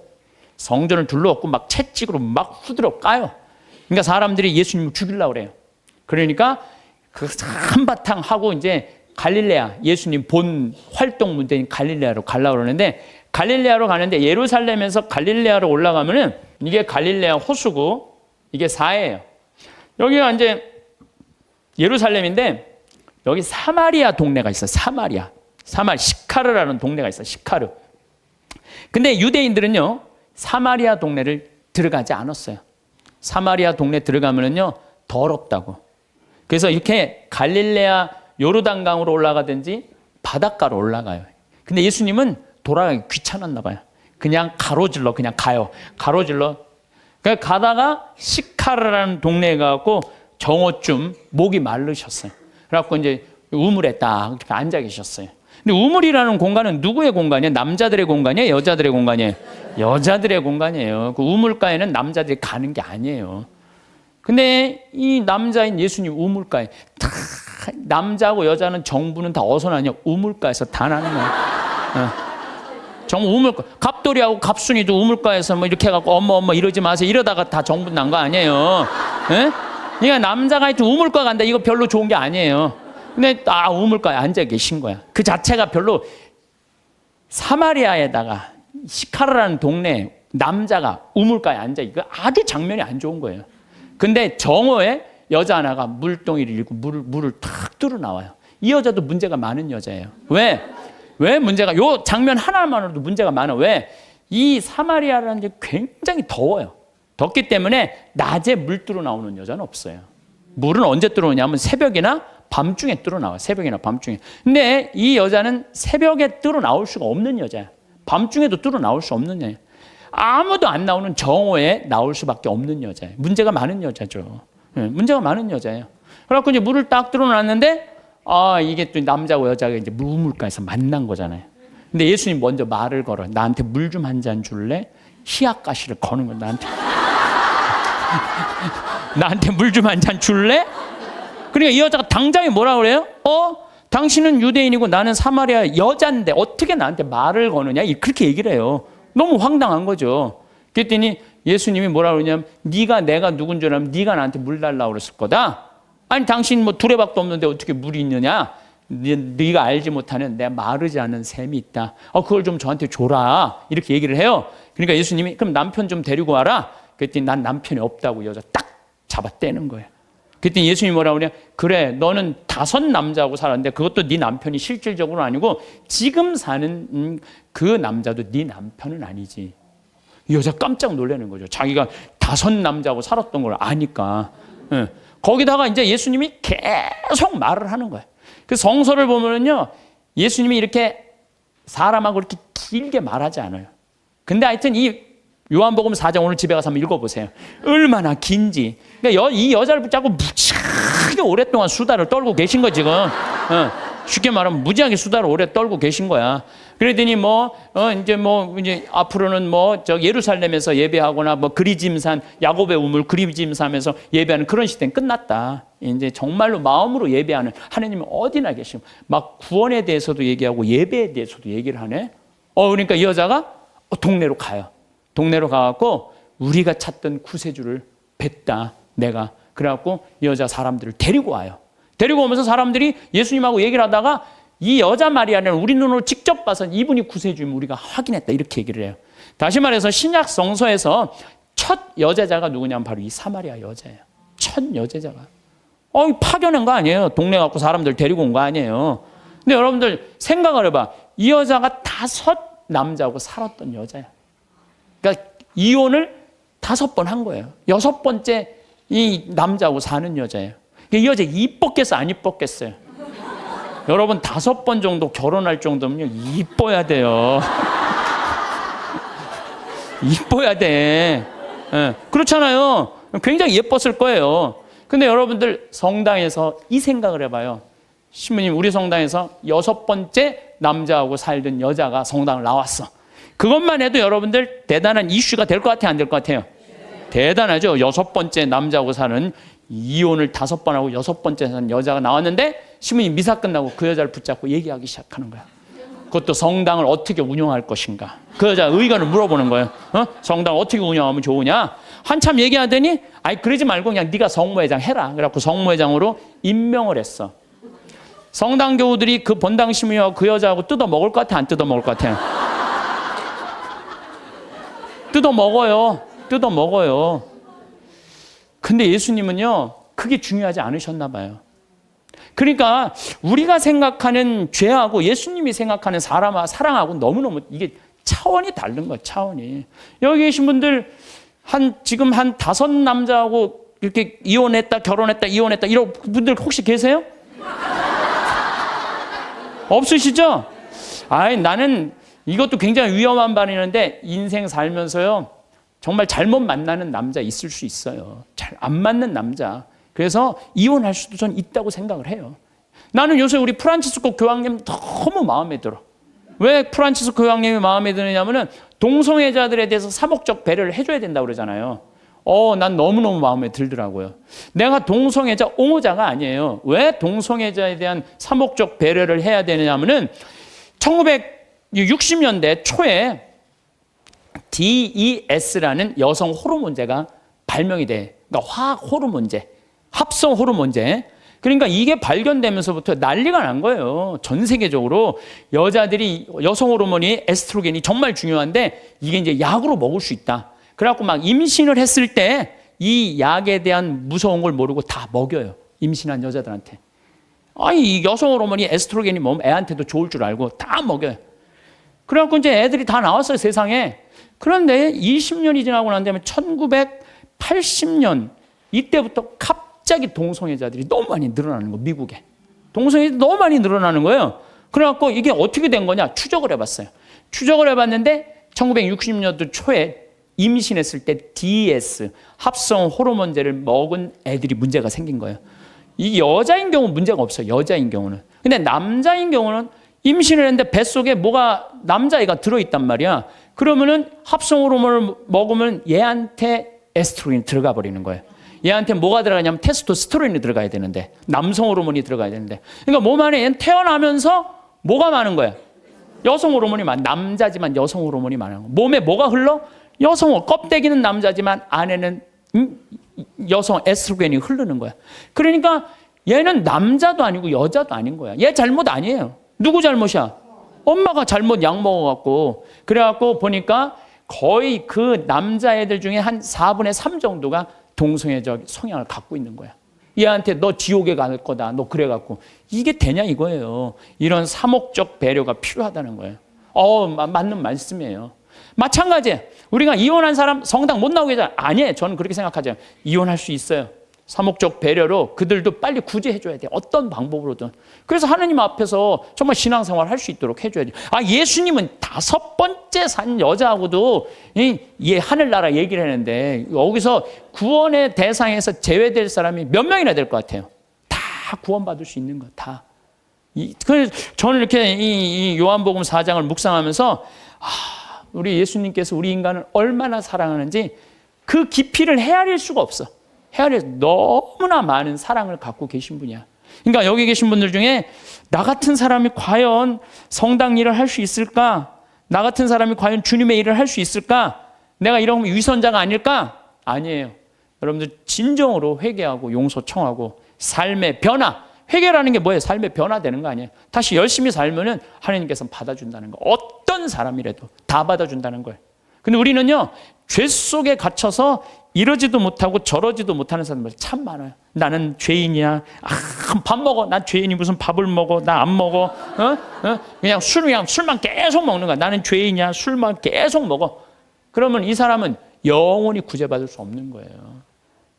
성전을 둘러엎고 막 채찍으로 막 후드려 까요. 그러니까 사람들이 예수님을 죽이려고 그래요. 그러니까 그 한바탕 하고 이제 갈릴레아, 예수님 본 활동 문제인 갈릴레아로 가려고 그러는데, 갈릴레아로 가는데 예루살렘에서 갈릴레아로 올라가면은 이게 갈릴레아 호수고 이게 사해예요. 여기가 이제 예루살렘인데 여기 사마리아 동네가 있어요. 시카르라는 동네가 있어요. 시카르. 근데 유대인들은요, 사마리아 동네를 들어가지 않았어요. 사마리아 동네 들어가면은요, 더럽다고. 그래서 이렇게 갈릴레아 요르단강으로 올라가든지 바닷가로 올라가요. 근데 예수님은 돌아가기 귀찮았나 봐요. 그냥 가로질러 그냥 가요. 가로질러. 그러니까 가다가 시카르라는 동네에 가고 정오쯤 목이 마르셨어요. 그래갖고 이제 우물에 딱 앉아 계셨어요. 근데 우물이라는 공간은 누구의 공간이에요? 남자들의 공간이에요? 여자들의 공간이에요? 여자들의 공간이에요. 그 우물가에는 남자들이 가는 게 아니에요. 근데 이 남자인 예수님 우물가에 다 남자하고 여자는 정부는 다 어디서 나냐? 우물가에서 다 나는 거예요. 정부 우물가. 갑돌이하고 갑순이도 우물가에서 뭐 이렇게 해갖고 엄마 이러지 마세요. 이러다가 다 정부 난 거 아니에요. 예? 그러니까 남자가 하여튼 우물가 간다. 이거 별로 좋은 게 아니에요. 근데 우물가에 앉아 계신 거야. 그 자체가 별로. 사마리아에다가 시카르라는 동네 남자가 우물가에 앉아, 이거 아주 장면이 안 좋은 거예요. 근데 정오에 여자 하나가 물동이를 일고 물을 탁 뚫어 나와요. 이 여자도 문제가 많은 여자예요. 왜 문제가, 요 장면 하나만으로도 문제가 많아. 왜? 이 사마리아라는 게 굉장히 더워요. 덥기 때문에 낮에 물 뚫어 나오는 여자는 없어요. 물은 언제 뚫어오냐면 새벽이나 밤중에 뚫어 나와요. 새벽이나 밤중에. 근데 이 여자는 새벽에 뚫어 나올 수가 없는 여자야. 밤중에도 뚫어 나올 수 없는 여자야. 아무도 안 나오는 정오에 나올 수밖에 없는 여자예요. 문제가 많은 여자죠. 문제가 많은 여자예요. 그래갖고 이제 물을 딱 뚫어놨는데, 이게 또 남자고 여자가 이제 우물가에서 만난 거잖아요. 근데 예수님 먼저 말을 걸어요. 나한테 물 좀 한 잔 줄래? 희약가시를 거는 거야, 나한테. 나한테 물 좀 한 잔 줄래? 그러니까 이 여자가 당장에 뭐라 그래요? 당신은 유대인이고 나는 사마리아 여자인데 어떻게 나한테 말을 거느냐? 그렇게 얘기를 해요. 너무 황당한 거죠. 그랬더니 예수님이 뭐라 그러냐면, 내가 누군 줄 알면 네가 나한테 물 달라고 그랬을 거다. 아니 당신 뭐 두레박도 없는데 어떻게 물이 있느냐? 네가 알지 못하는 내 마르지 않은 샘이 있다. 그걸 좀 저한테 줘라. 이렇게 얘기를 해요. 그러니까 예수님이 그럼 남편 좀 데리고 와라. 그랬더니 난 남편이 없다고 여자 딱 잡아 떼는 거예요. 그랬더니 예수님이 뭐라고 그러냐? 그래, 너는 5 남자하고 살았는데 그것도 네 남편이 실질적으로는 아니고 지금 사는 그 남자도 네 남편은 아니지. 이 여자 깜짝 놀라는 거죠. 자기가 5 남자하고 살았던 걸 아니까. 거기다가 이제 예수님이 계속 말을 하는 거예요. 그 성서를 보면은요, 예수님이 이렇게 사람하고 이렇게 길게 말하지 않아요. 근데 하여튼 이 요한복음 4장 오늘 집에 가서 한번 읽어보세요. 얼마나 긴지. 그러니까 이 여자를 붙잡고 무지하게 오랫동안 수다를 떨고 계신 거 지금. 쉽게 말하면 무지하게 수다를 오래 떨고 계신 거야. 그러더니 이제 앞으로는 예루살렘에서 예배하거나 그리짐산, 야곱의 우물 그리짐산에서 예배하는 그런 시대는 끝났다. 이제 정말로 마음으로 예배하는 하나님은 어디나 계시고 막 구원에 대해서도 얘기하고 예배에 대해서도 얘기를 하네. 그러니까 이 여자가 동네로 가요. 동네로 가갖고 우리가 찾던 구세주를 뵀다 내가. 그래갖고 이 여자 사람들을 데리고 와요. 데리고 오면서 사람들이 예수님하고 얘기를 하다가 이 여자 마리아는 우리 눈으로 직접 봐서 이분이 구세주임을 우리가 확인했다. 이렇게 얘기를 해요. 다시 말해서 신약 성서에서 첫 여제자가 누구냐면 바로 이 사마리아 여자예요. 첫 여제자가. 파견한 거 아니에요. 동네 갖고 사람들 데리고 온 거 아니에요. 근데 여러분들 생각을 해봐. 이 여자가 5 남자하고 살았던 여자야. 그러니까 이혼을 5번 한 거예요. 6번째 이 남자하고 사는 여자예요. 이 여자 이뻤겠어, 안 이뻤겠어요? 여러분 5번 정도 결혼할 정도면요 이뻐야 돼요. 이뻐야 돼. 예, 그렇잖아요. 굉장히 예뻤을 거예요. 근데 여러분들 성당에서 이 생각을 해봐요. 신부님, 우리 성당에서 6번째 남자하고 살던 여자가 성당을 나왔어. 그것만 해도 여러분들 대단한 이슈가 될 것 같아요, 안 될 것 같아요? 대단하죠. 6번째 남자하고 사는, 이혼을 5번 하고 6번째 사는 여자가 나왔는데 신부님 미사 끝나고 그 여자를 붙잡고 얘기하기 시작하는 거야. 그것도 성당을 어떻게 운영할 것인가. 그 여자 의견을 물어보는 거예요. 성당 어떻게 운영하면 좋으냐. 한참 얘기하더니 아이 그러지 말고 그냥 네가 성모회장 해라. 그래갖고 성모회장으로 임명을 했어. 성당 교우들이 그 본당 신부님하고 그 여자하고 뜯어 먹을 것 같아, 안 뜯어 먹을 것 같아요? 뜯어 먹어요. 뜯어 먹어요. 근데 예수님은요 그게 중요하지 않으셨나 봐요. 그러니까 우리가 생각하는 죄하고 예수님이 생각하는 사랑하고 너무너무 이게 차원이 다른 거예요. 차원이. 여기 계신 분들 지금 한 5 남자하고 이렇게 이혼했다 결혼했다 이혼했다 이런 분들 혹시 계세요? 없으시죠? 아이 나는 이것도 굉장히 위험한 발언인데 인생 살면서요 정말 잘못 만나는 남자 있을 수 있어요. 잘 안 맞는 남자. 그래서 이혼할 수도 전 있다고 생각을 해요. 나는 요새 우리 프란치스코 교황님 너무 마음에 들어. 왜 프란치스코 교황님이 마음에 드느냐면은 동성애자들에 대해서 사목적 배려를 해줘야 된다고 그러잖아요. 난 너무너무 마음에 들더라고요. 내가 동성애자 옹호자가 아니에요. 왜 동성애자에 대한 사목적 배려를 해야 되느냐면은 1960년대 초에 DES라는 여성 호르몬제가 발명이 돼. 그러니까 화학 호르몬제, 합성 호르몬제. 그러니까 이게 발견되면서부터 난리가 난 거예요. 전 세계적으로 여자들이 여성 호르몬이 에스트로겐이 정말 중요한데 이게 이제 약으로 먹을 수 있다. 그래갖고 막 임신을 했을 때 이 약에 대한 무서운 걸 모르고 다 먹여요. 임신한 여자들한테. 이 여성 호르몬이 에스트로겐이 먹으면 애한테도 좋을 줄 알고 다 먹여요. 그래갖고 이제 애들이 다 나왔어요, 세상에. 그런데 20년이 지나고 난 다음에 1980년 이때부터 갑자기 동성애자들이 너무 많이 늘어나는 거예요, 미국에. 동성애자들이 너무 많이 늘어나는 거예요. 그래갖고 이게 어떻게 된 거냐 추적을 해봤어요. 추적을 해봤는데 1960년도 초에 임신했을 때 DES, 합성 호르몬제를 먹은 애들이 문제가 생긴 거예요. 이 여자인 경우는 문제가 없어요, 여자인 경우는. 근데 남자인 경우는 임신을 했는데 뱃속에 뭐가 남자애가 들어있단 말이야. 그러면은 합성 호르몬을 먹으면 얘한테 에스트로겐이 들어가 버리는 거예요. 얘한테 뭐가 들어가냐면 테스토스테론이 들어가야 되는데, 남성 호르몬이 들어가야 되는데. 그러니까 몸 안에 얘는 태어나면서 뭐가 많은 거야? 여성 호르몬이 남자지만 여성 호르몬이 많은 거야. 몸에 뭐가 흘러? 여성 껍데기는 남자지만 안에는 여성 에스트로겐이 흐르는 거야. 그러니까 얘는 남자도 아니고 여자도 아닌 거야. 얘 잘못 아니에요. 누구 잘못이야? 엄마가 잘못 약 먹어갖고. 그래갖고 보니까 거의 그 남자애들 중에 한 4분의 3 정도가 동성애적 성향을 갖고 있는 거야. 얘한테 너 지옥에 갈 거다. 너 그래갖고. 이게 되냐 이거예요. 이런 사목적 배려가 필요하다는 거예요. 맞는 말씀이에요. 마찬가지예요. 우리가 이혼한 사람 성당 못 나오게 하잖아요. 아니에요. 저는 그렇게 생각하죠. 이혼할 수 있어요. 사목적 배려로 그들도 빨리 구제해줘야 돼요. 어떤 방법으로든. 그래서 하나님 앞에서 정말 신앙생활 할 수 있도록 해줘야 돼요. 예수님은 5번째 산 여자하고도 하늘나라 얘기를 했는데 여기서 구원의 대상에서 제외될 사람이 몇 명이나 될 것 같아요? 다 구원받을 수 있는 거 다. 그래서 저는 이렇게 이 요한복음 4장을 묵상하면서 우리 예수님께서 우리 인간을 얼마나 사랑하는지 그 깊이를 헤아릴 수가 없어. 헤아릴 너무나 많은 사랑을 갖고 계신 분이야. 그러니까 여기 계신 분들 중에 나 같은 사람이 과연 성당 일을 할 수 있을까? 나 같은 사람이 과연 주님의 일을 할 수 있을까? 내가 이런 위선자가 아닐까? 아니에요. 여러분들 진정으로 회개하고 용서 청하고 삶의 변화. 회개라는 게 뭐예요? 삶의 변화되는 거 아니에요? 다시 열심히 살면은 하나님께서 받아준다는 거. 어떤 사람이라도 다 받아준다는 거예요. 근데 우리는요, 죄 속에 갇혀서 이러지도 못하고 저러지도 못하는 사람들 참 많아요. 나는 죄인이야. 밥 먹어. 난 죄인이 무슨 밥을 먹어. 나 안 먹어. 그냥 술만 계속 먹는 거야. 나는 죄인이야. 술만 계속 먹어. 그러면 이 사람은 영원히 구제받을 수 없는 거예요.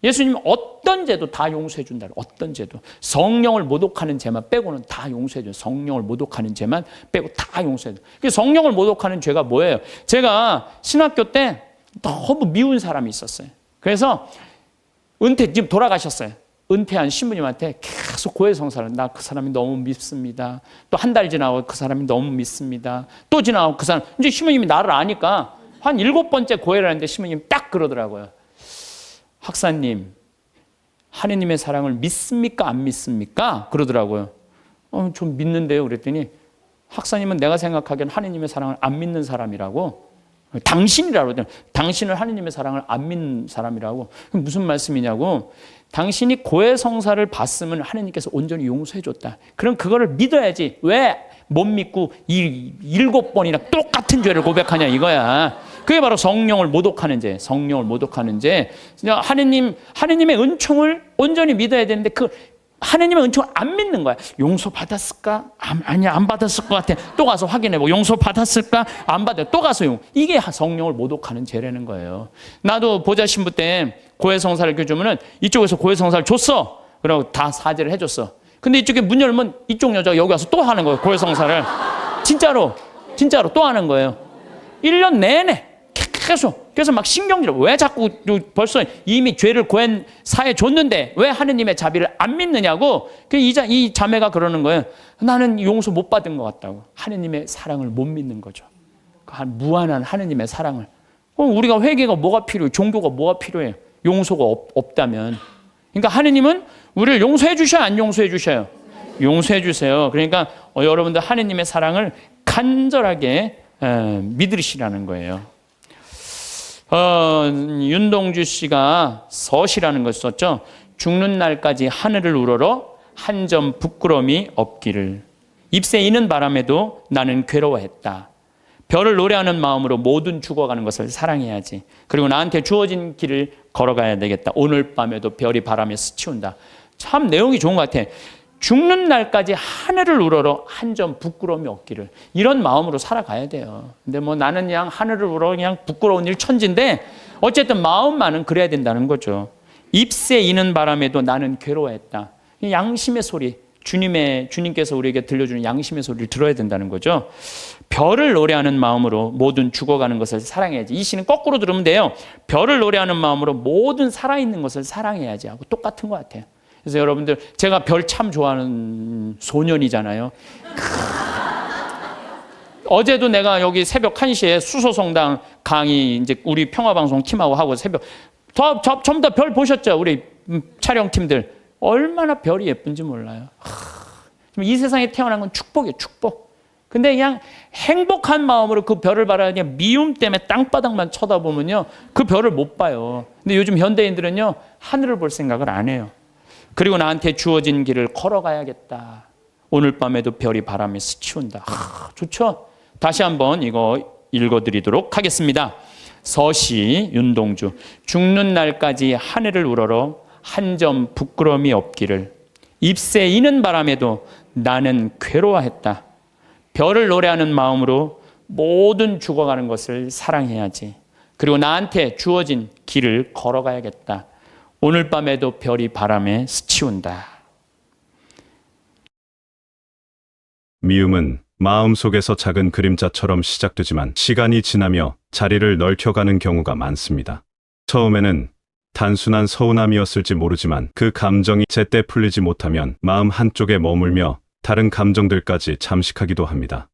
예수님 어떤 죄도 다 용서해 준다. 어떤 죄도. 성령을 모독하는 죄만 빼고는 다 용서해 줘요. 성령을 모독하는 죄만 빼고 다 용서해 줘요. 성령을 모독하는 죄가 뭐예요? 제가 신학교 때 너무 미운 사람이 있었어요. 그래서 지금 돌아가셨어요. 은퇴한 신부님한테 계속 고해성사를, 나 그 사람이 너무 밉습니다. 또 한 달 지나고 그 사람이 너무 밉습니다. 또 지나고 그 사람, 이제 신부님이 나를 아니까 한 7번째 고해를 하는데 신부님이 딱 그러더라고요. 학사님, 하느님의 사랑을 믿습니까? 안 믿습니까? 그러더라고요. 좀 믿는데요. 그랬더니 학사님은 내가 생각하기엔 하느님의 사랑을 안 믿는 사람이라고. 당신이라고 그러더라고요. 당신은 하느님의 사랑을 안 믿는 사람이라고. 그럼 무슨 말씀이냐고. 당신이 고해성사를 봤으면 하느님께서 온전히 용서해 줬다. 그럼 그거를 믿어야지. 왜 못 믿고 7번이나 똑같은 죄를 고백하냐 이거야. 그게 바로 성령을 모독하는 죄. 성령을 모독하는 죄. 하느님의 은총을 온전히 믿어야 되는데 그 하느님의 은총을 안 믿는 거야. 용서 받았을까? 아니야, 안 받았을 것 같아. 또 가서 확인해보고 용서 받았을까? 안 받아. 또 가서 이게 성령을 모독하는 죄라는 거예요. 나도 보좌 신부 때 고해성사를 주면은 이쪽에서 고해성사를 줬어. 그러고 다 사죄를 해줬어. 근데 이쪽에 문 열면 이쪽 여자가 여기 와서 또 하는 거예요. 고해성사를. 진짜로 또 하는 거예요. 1년 내내 계속. 그래서 막 신경질을, 왜 자꾸 벌써 이미 죄를 사해 줬는데 왜 하느님의 자비를 안 믿느냐고. 이 자매가 그러는 거예요. 나는 용서 못 받은 것 같다고. 하느님의 사랑을 못 믿는 거죠. 무한한 하느님의 사랑을. 우리가 회개가 뭐가 필요해요? 종교가 뭐가 필요해요? 용서가 없다면. 그러니까 하느님은 우리를 용서해 주셔요? 안 용서해 주셔요? 용서해 주세요. 그러니까 여러분들 하느님의 사랑을 간절하게 믿으시라는 거예요. 윤동주 씨가 서시라는 걸 썼죠. 죽는 날까지 하늘을 우러러 한 점 부끄러움이 없기를. 잎새 이는 바람에도 나는 괴로워했다. 별을 노래하는 마음으로 모든 죽어가는 것을 사랑해야지. 그리고 나한테 주어진 길을 걸어가야 되겠다. 오늘 밤에도 별이 바람에 스치운다. 참 내용이 좋은 것 같아. 죽는 날까지 하늘을 우러러 한 점 부끄러움이 없기를. 이런 마음으로 살아가야 돼요. 근데 나는 그냥 하늘을 우러러 그냥 부끄러운 일 천지인데 어쨌든 마음만은 그래야 된다는 거죠. 잎새 이는 바람에도 나는 괴로워했다. 양심의 소리, 주님께서 우리에게 들려주는 양심의 소리를 들어야 된다는 거죠. 별을 노래하는 마음으로 모든 죽어가는 것을 사랑해야지. 이 시는 거꾸로 들으면 돼요. 별을 노래하는 마음으로 모든 살아있는 것을 사랑해야지 하고 똑같은 것 같아요. 그래서 여러분들, 제가 별 참 좋아하는 소년이잖아요. 어제도 내가 여기 새벽 1시에 수소성당 강의 이제 우리 평화방송 팀하고 하고 새벽 전부 다 별 보셨죠? 우리 촬영팀들. 얼마나 별이 예쁜지 몰라요. 이 세상에 태어난 건 축복이에요, 축복. 근데 그냥 행복한 마음으로 그 별을 바라야 그냥 미움 때문에 땅바닥만 쳐다보면요, 그 별을 못 봐요. 근데 요즘 현대인들은요, 하늘을 볼 생각을 안 해요. 그리고 나한테 주어진 길을 걸어가야겠다. 오늘 밤에도 별이 바람에 스치운다. 좋죠? 다시 한번 이거 읽어드리도록 하겠습니다. 서시 윤동주. 죽는 날까지 하늘을 우러러 한 점 부끄러움이 없기를. 잎새 이는 바람에도 나는 괴로워했다. 별을 노래하는 마음으로 모든 죽어가는 것을 사랑해야지. 그리고 나한테 주어진 길을 걸어가야겠다. 오늘 밤에도 별이 바람에 스치운다. 미움은 마음속에서 작은 그림자처럼 시작되지만 시간이 지나며 자리를 넓혀가는 경우가 많습니다. 처음에는 단순한 서운함이었을지 모르지만 그 감정이 제때 풀리지 못하면 마음 한쪽에 머물며 다른 감정들까지 잠식하기도 합니다.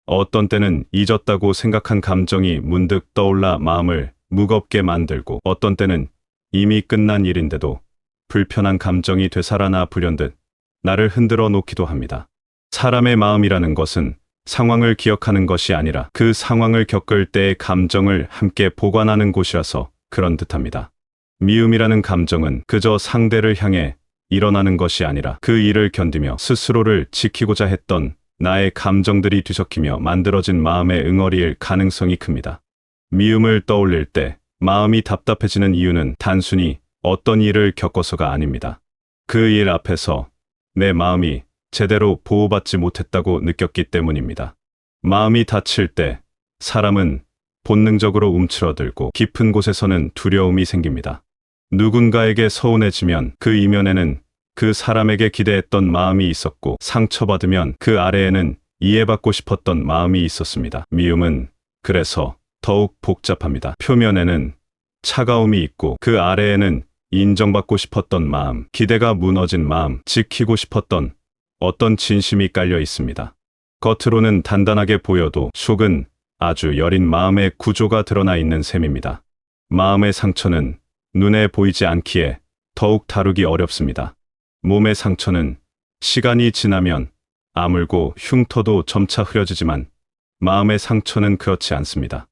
어떤 때는 잊었다고 생각한 감정이 문득 떠올라 마음을 무겁게 만들고, 어떤 때는 이미 끝난 일인데도 불편한 감정이 되살아나 불현듯 나를 흔들어 놓기도 합니다. 사람의 마음이라는 것은 상황을 기억하는 것이 아니라 그 상황을 겪을 때의 감정을 함께 보관하는 곳이라서 그런 듯합니다. 미움이라는 감정은 그저 상대를 향해 일어나는 것이 아니라 그 일을 견디며 스스로를 지키고자 했던 나의 감정들이 뒤섞이며 만들어진 마음의 응어리일 가능성이 큽니다. 미움을 떠올릴 때 마음이 답답해지는 이유는 단순히 어떤 일을 겪어서가 아닙니다. 그 일 앞에서 내 마음이 제대로 보호받지 못했다고 느꼈기 때문입니다. 마음이 다칠 때 사람은 본능적으로 움츠러들고 깊은 곳에서는 두려움이 생깁니다. 누군가에게 서운해지면 그 이면에는 그 사람에게 기대했던 마음이 있었고, 상처받으면 그 아래에는 이해받고 싶었던 마음이 있었습니다. 미움은 그래서 더욱 복잡합니다. 표면에는 차가움이 있고 그 아래에는 인정받고 싶었던 마음, 기대가 무너진 마음, 지키고 싶었던 어떤 진심이 깔려 있습니다. 겉으로는 단단하게 보여도 속은 아주 여린 마음의 구조가 드러나 있는 셈입니다. 마음의 상처는 눈에 보이지 않기에 더욱 다루기 어렵습니다. 몸의 상처는 시간이 지나면 아물고 흉터도 점차 흐려지지만 마음의 상처는 그렇지 않습니다.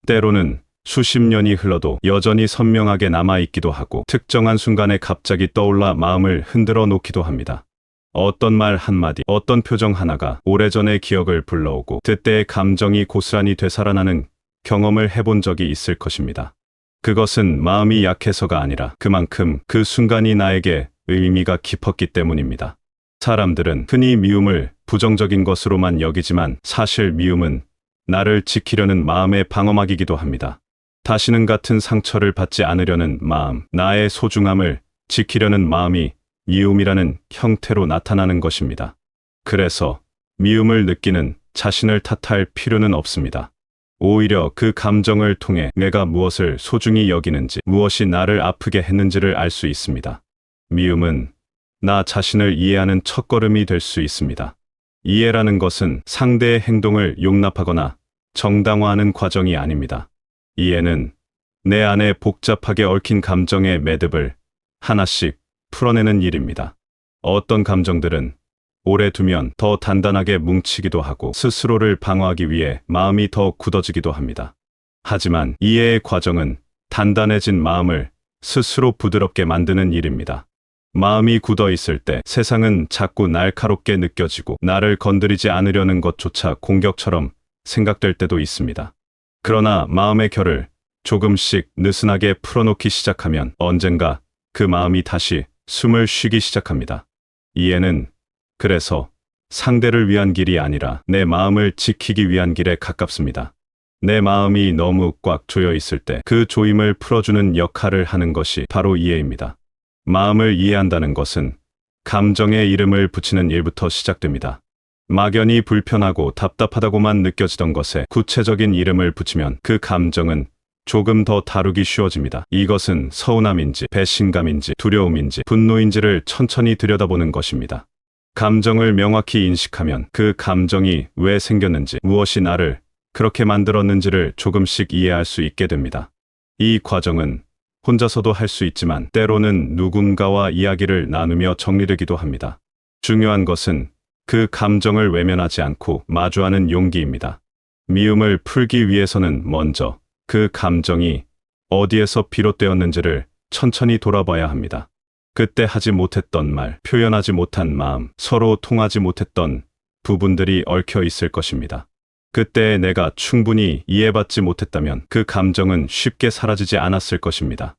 때로는 수십 년이 흘러도 여전히 선명하게 남아있기도 하고 특정한 순간에 갑자기 떠올라 마음을 흔들어 놓기도 합니다. 어떤 말 한마디, 어떤 표정 하나가 오래전의 기억을 불러오고 그때의 감정이 고스란히 되살아나는 경험을 해본 적이 있을 것입니다. 그것은 마음이 약해서가 아니라 그만큼 그 순간이 나에게 의미가 깊었기 때문입니다. 사람들은 흔히 미움을 부정적인 것으로만 여기지만 사실 미움은 나를 지키려는 마음의 방어막이기도 합니다. 다시는 같은 상처를 받지 않으려는 마음, 나의 소중함을 지키려는 마음이 미움이라는 형태로 나타나는 것입니다. 그래서 미움을 느끼는 자신을 탓할 필요는 없습니다. 오히려 그 감정을 통해 내가 무엇을 소중히 여기는지, 무엇이 나를 아프게 했는지를 알 수 있습니다. 미움은 나 자신을 이해하는 첫걸음이 될 수 있습니다. 이해라는 것은 상대의 행동을 용납하거나 정당화하는 과정이 아닙니다. 이해는 내 안에 복잡하게 얽힌 감정의 매듭을 하나씩 풀어내는 일입니다. 어떤 감정들은 오래 두면 더 단단하게 뭉치기도 하고 스스로를 방어하기 위해 마음이 더 굳어지기도 합니다. 하지만 이해의 과정은 단단해진 마음을 스스로 부드럽게 만드는 일입니다. 마음이 굳어 있을 때 세상은 자꾸 날카롭게 느껴지고 나를 건드리지 않으려는 것조차 공격처럼 생각될 때도 있습니다. 그러나 마음의 결을 조금씩 느슨하게 풀어놓기 시작하면 언젠가 그 마음이 다시 숨을 쉬기 시작합니다. 이해는 그래서 상대를 위한 길이 아니라 내 마음을 지키기 위한 길에 가깝습니다. 내 마음이 너무 꽉 조여 있을 때 그 조임을 풀어주는 역할을 하는 것이 바로 이해입니다. 마음을 이해한다는 것은 감정에 이름을 붙이는 일부터 시작됩니다. 막연히 불편하고 답답하다고만 느껴지던 것에 구체적인 이름을 붙이면 그 감정은 조금 더 다루기 쉬워집니다. 이것은 서운함인지 배신감인지 두려움인지 분노인지를 천천히 들여다보는 것입니다. 감정을 명확히 인식하면 그 감정이 왜 생겼는지, 무엇이 나를 그렇게 만들었는지를 조금씩 이해할 수 있게 됩니다. 이 과정은 혼자서도 할 수 있지만 때로는 누군가와 이야기를 나누며 정리되기도 합니다. 중요한 것은 그 감정을 외면하지 않고 마주하는 용기입니다. 미움을 풀기 위해서는 먼저 그 감정이 어디에서 비롯되었는지를 천천히 돌아봐야 합니다. 그때 하지 못했던 말, 표현하지 못한 마음, 서로 통하지 못했던 부분들이 얽혀 있을 것입니다. 그때 내가 충분히 이해받지 못했다면 그 감정은 쉽게 사라지지 않았을 것입니다.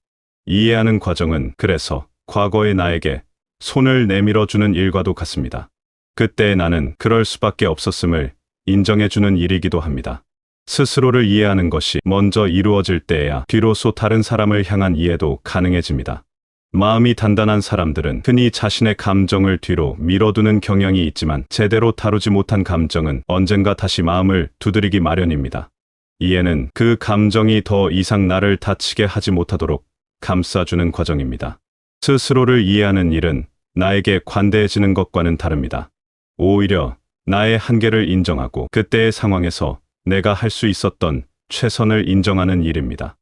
이해하는 과정은 그래서 과거의 나에게 손을 내밀어주는 일과도 같습니다. 그때 나는 그럴 수밖에 없었음을 인정해주는 일이기도 합니다. 스스로를 이해하는 것이 먼저 이루어질 때에야 비로소 다른 사람을 향한 이해도 가능해집니다. 마음이 단단한 사람들은 흔히 자신의 감정을 뒤로 밀어두는 경향이 있지만 제대로 다루지 못한 감정은 언젠가 다시 마음을 두드리기 마련입니다. 이해는 그 감정이 더 이상 나를 다치게 하지 못하도록 감싸주는 과정입니다. 스스로를 이해하는 일은 나에게 관대해지는 것과는 다릅니다. 오히려 나의 한계를 인정하고 그때의 상황에서 내가 할 수 있었던 최선을 인정하는 일입니다.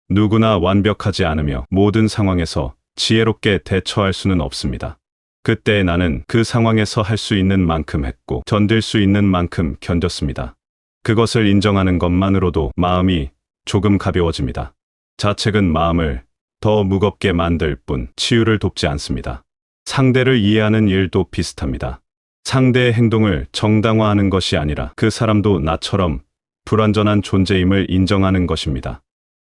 누구나 완벽하지 않으며 모든 상황에서 지혜롭게 대처할 수는 없습니다. 그때 나는 그 상황에서 할 수 있는 만큼 했고 견딜 수 있는 만큼 견뎠습니다. 그것을 인정하는 것만으로도 마음이 조금 가벼워집니다. 자책은 마음을 더 무겁게 만들 뿐 치유를 돕지 않습니다. 상대를 이해하는 일도 비슷합니다. 상대의 행동을 정당화하는 것이 아니라 그 사람도 나처럼 불완전한 존재임을 인정하는 것입니다.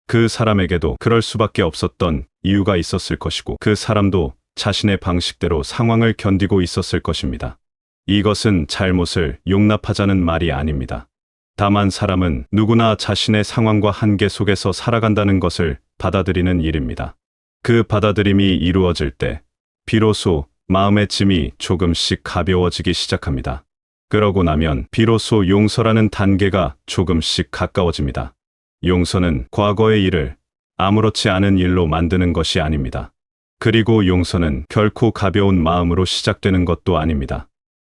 그 사람에게도 그럴 수밖에 없었던 이유가 있었을 것이고 그 사람도 자신의 방식대로 상황을 견디고 있었을 것입니다. 이것은 잘못을 용납하자는 말이 아닙니다. 다만 사람은 누구나 자신의 상황과 한계 속에서 살아간다는 것을 받아들이는 일입니다. 그 받아들임이 이루어질 때 비로소 마음의 짐이 조금씩 가벼워지기 시작합니다. 그러고 나면 비로소 용서라는 단계가 조금씩 가까워집니다. 용서는 과거의 일을 아무렇지 않은 일로 만드는 것이 아닙니다. 그리고 용서는 결코 가벼운 마음으로 시작되는 것도 아닙니다.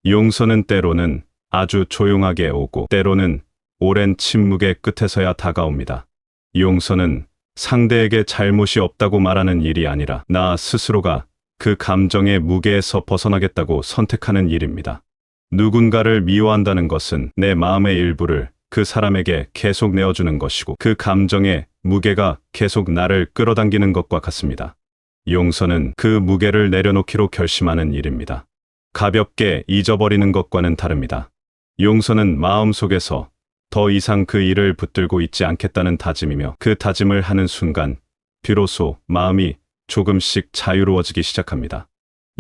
용서는 때로는 아주 조용하게 오고 때로는 오랜 침묵의 끝에서야 다가옵니다. 용서는 상대에게 잘못이 없다고 말하는 일이 아니라 나 스스로가 그 감정의 무게에서 벗어나겠다고 선택하는 일입니다. 누군가를 미워한다는 것은 내 마음의 일부를 그 사람에게 계속 내어주는 것이고 그 감정의 무게가 계속 나를 끌어당기는 것과 같습니다. 용서는 그 무게를 내려놓기로 결심하는 일입니다. 가볍게 잊어버리는 것과는 다릅니다. 용서는 마음속에서 더 이상 그 일을 붙들고 있지 않겠다는 다짐이며 그 다짐을 하는 순간 비로소 마음이 조금씩 자유로워지기 시작합니다.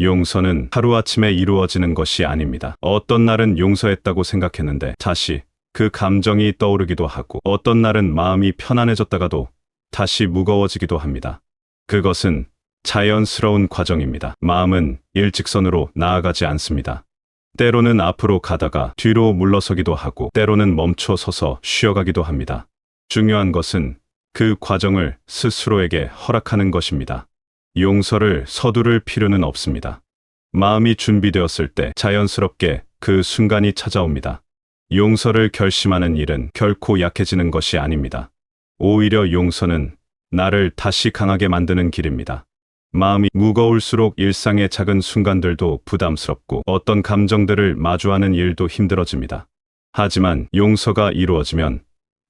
용서는 하루아침에 이루어지는 것이 아닙니다. 어떤 날은 용서했다고 생각했는데 다시 그 감정이 떠오르기도 하고 어떤 날은 마음이 편안해졌다가도 다시 무거워지기도 합니다. 그것은 자연스러운 과정입니다. 마음은 일직선으로 나아가지 않습니다. 때로는 앞으로 가다가 뒤로 물러서기도 하고 때로는 멈춰 서서 쉬어가기도 합니다. 중요한 것은 그 과정을 스스로에게 허락하는 것입니다. 용서를 서두를 필요는 없습니다. 마음이 준비되었을 때 자연스럽게 그 순간이 찾아옵니다. 용서를 결심하는 일은 결코 약해지는 것이 아닙니다. 오히려 용서는 나를 다시 강하게 만드는 길입니다. 마음이 무거울수록 일상의 작은 순간들도 부담스럽고 어떤 감정들을 마주하는 일도 힘들어집니다. 하지만 용서가 이루어지면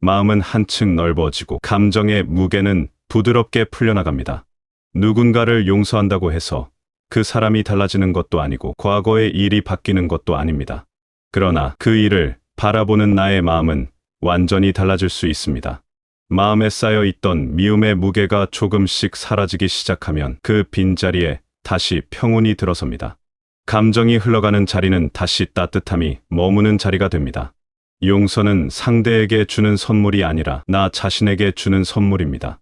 마음은 한층 넓어지고 감정의 무게는 부드럽게 풀려나갑니다. 누군가를 용서한다고 해서 그 사람이 달라지는 것도 아니고 과거의 일이 바뀌는 것도 아닙니다. 그러나 그 일을 바라보는 나의 마음은 완전히 달라질 수 있습니다. 마음에 쌓여 있던 미움의 무게가 조금씩 사라지기 시작하면 그 빈자리에 다시 평온이 들어섭니다. 감정이 흘러가는 자리는 다시 따뜻함이 머무는 자리가 됩니다. 용서는 상대에게 주는 선물이 아니라 나 자신에게 주는 선물입니다.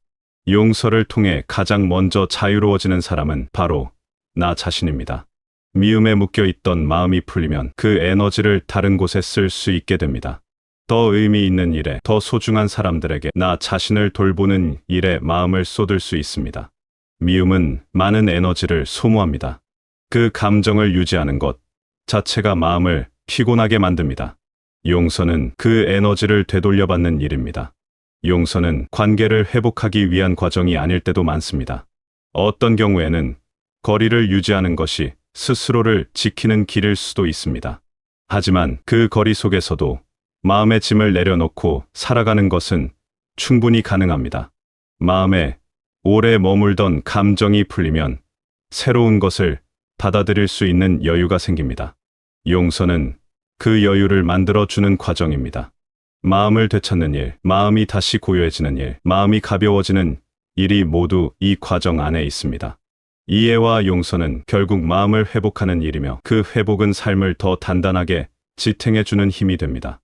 용서를 통해 가장 먼저 자유로워지는 사람은 바로 나 자신입니다. 미움에 묶여있던 마음이 풀리면 그 에너지를 다른 곳에 쓸 수 있게 됩니다. 더 의미 있는 일에, 더 소중한 사람들에게, 나 자신을 돌보는 일에 마음을 쏟을 수 있습니다. 미움은 많은 에너지를 소모합니다. 그 감정을 유지하는 것 자체가 마음을 피곤하게 만듭니다. 용서는 그 에너지를 되돌려받는 일입니다. 용서는 관계를 회복하기 위한 과정이 아닐 때도 많습니다. 어떤 경우에는 거리를 유지하는 것이 스스로를 지키는 길일 수도 있습니다. 하지만 그 거리 속에서도 마음의 짐을 내려놓고 살아가는 것은 충분히 가능합니다. 마음에 오래 머물던 감정이 풀리면 새로운 것을 받아들일 수 있는 여유가 생깁니다. 용서는 그 여유를 만들어주는 과정입니다. 마음을 되찾는 일, 마음이 다시 고요해지는 일, 마음이 가벼워지는 일이 모두 이 과정 안에 있습니다. 이해와 용서는 결국 마음을 회복하는 일이며 그 회복은 삶을 더 단단하게 지탱해주는 힘이 됩니다.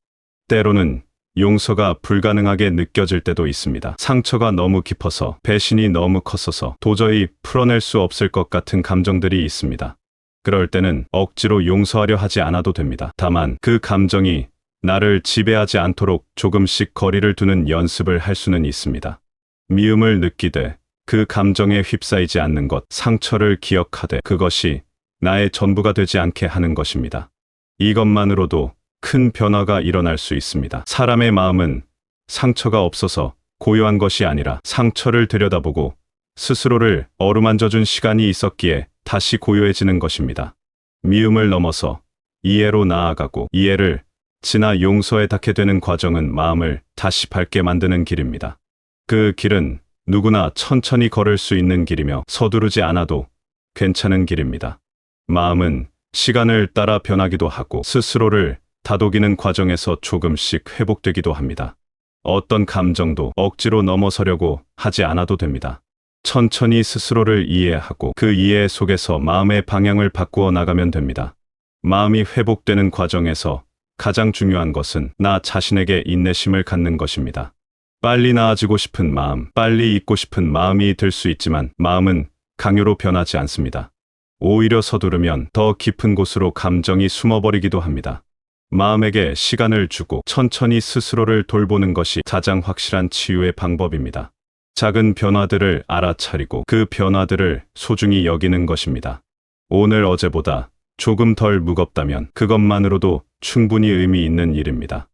때로는 용서가 불가능하게 느껴질 때도 있습니다. 상처가 너무 깊어서, 배신이 너무 컸어서 도저히 풀어낼 수 없을 것 같은 감정들이 있습니다. 그럴 때는 억지로 용서하려 하지 않아도 됩니다. 다만 그 감정이 나를 지배하지 않도록 조금씩 거리를 두는 연습을 할 수는 있습니다. 미움을 느끼되 그 감정에 휩싸이지 않는 것, 상처를 기억하되 그것이 나의 전부가 되지 않게 하는 것입니다. 이것만으로도 큰 변화가 일어날 수 있습니다. 사람의 마음은 상처가 없어서 고요한 것이 아니라 상처를 들여다보고 스스로를 어루만져준 시간이 있었기에 다시 고요해지는 것입니다. 미움을 넘어서 이해로 나아가고 이해를 지나 용서에 닿게 되는 과정은 마음을 다시 밝게 만드는 길입니다. 그 길은 누구나 천천히 걸을 수 있는 길이며 서두르지 않아도 괜찮은 길입니다. 마음은 시간을 따라 변하기도 하고 스스로를 다독이는 과정에서 조금씩 회복되기도 합니다. 어떤 감정도 억지로 넘어서려고 하지 않아도 됩니다. 천천히 스스로를 이해하고 그 이해 속에서 마음의 방향을 바꾸어 나가면 됩니다. 마음이 회복되는 과정에서 가장 중요한 것은 나 자신에게 인내심을 갖는 것입니다. 빨리 나아지고 싶은 마음, 빨리 잊고 싶은 마음이 들 수 있지만 마음은 강요로 변하지 않습니다. 오히려 서두르면 더 깊은 곳으로 감정이 숨어버리기도 합니다. 마음에게 시간을 주고 천천히 스스로를 돌보는 것이 가장 확실한 치유의 방법입니다. 작은 변화들을 알아차리고 그 변화들을 소중히 여기는 것입니다. 오늘 어제보다 조금 덜 무겁다면 그것만으로도 충분히 의미 있는 일입니다.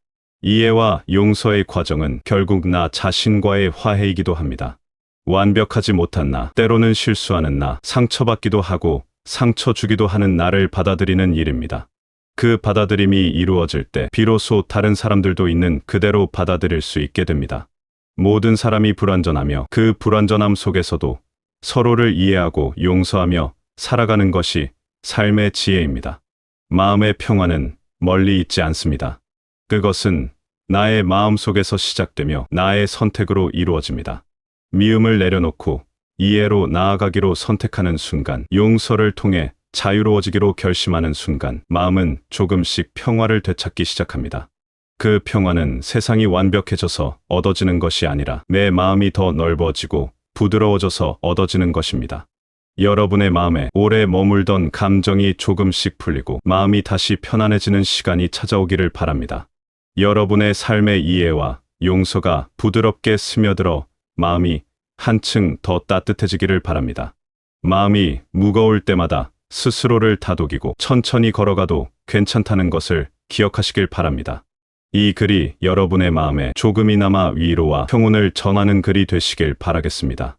이해와 용서의 과정은 결국 나 자신과의 화해이기도 합니다. 완벽하지 못한 나, 때로는 실수하는 나, 상처받기도 하고 상처 주기도 하는 나를 받아들이는 일입니다. 그 받아들임이 이루어질 때 비로소 다른 사람들도 있는 그대로 받아들일 수 있게 됩니다. 모든 사람이 불완전하며 그 불완전함 속에서도 서로를 이해하고 용서하며 살아가는 것이 삶의 지혜입니다. 마음의 평화는 멀리 있지 않습니다. 그것은 나의 마음 속에서 시작되며 나의 선택으로 이루어집니다. 미움을 내려놓고 이해로 나아가기로 선택하는 순간, 용서를 통해 자유로워지기로 결심하는 순간, 마음은 조금씩 평화를 되찾기 시작합니다. 그 평화는 세상이 완벽해져서 얻어지는 것이 아니라 내 마음이 더 넓어지고 부드러워져서 얻어지는 것입니다. 여러분의 마음에 오래 머물던 감정이 조금씩 풀리고 마음이 다시 편안해지는 시간이 찾아오기를 바랍니다. 여러분의 삶의 이해와 용서가 부드럽게 스며들어 마음이 한층 더 따뜻해지기를 바랍니다. 마음이 무거울 때마다 스스로를 다독이고 천천히 걸어가도 괜찮다는 것을 기억하시길 바랍니다. 이 글이 여러분의 마음에 조금이나마 위로와 평온을 전하는 글이 되시길 바라겠습니다.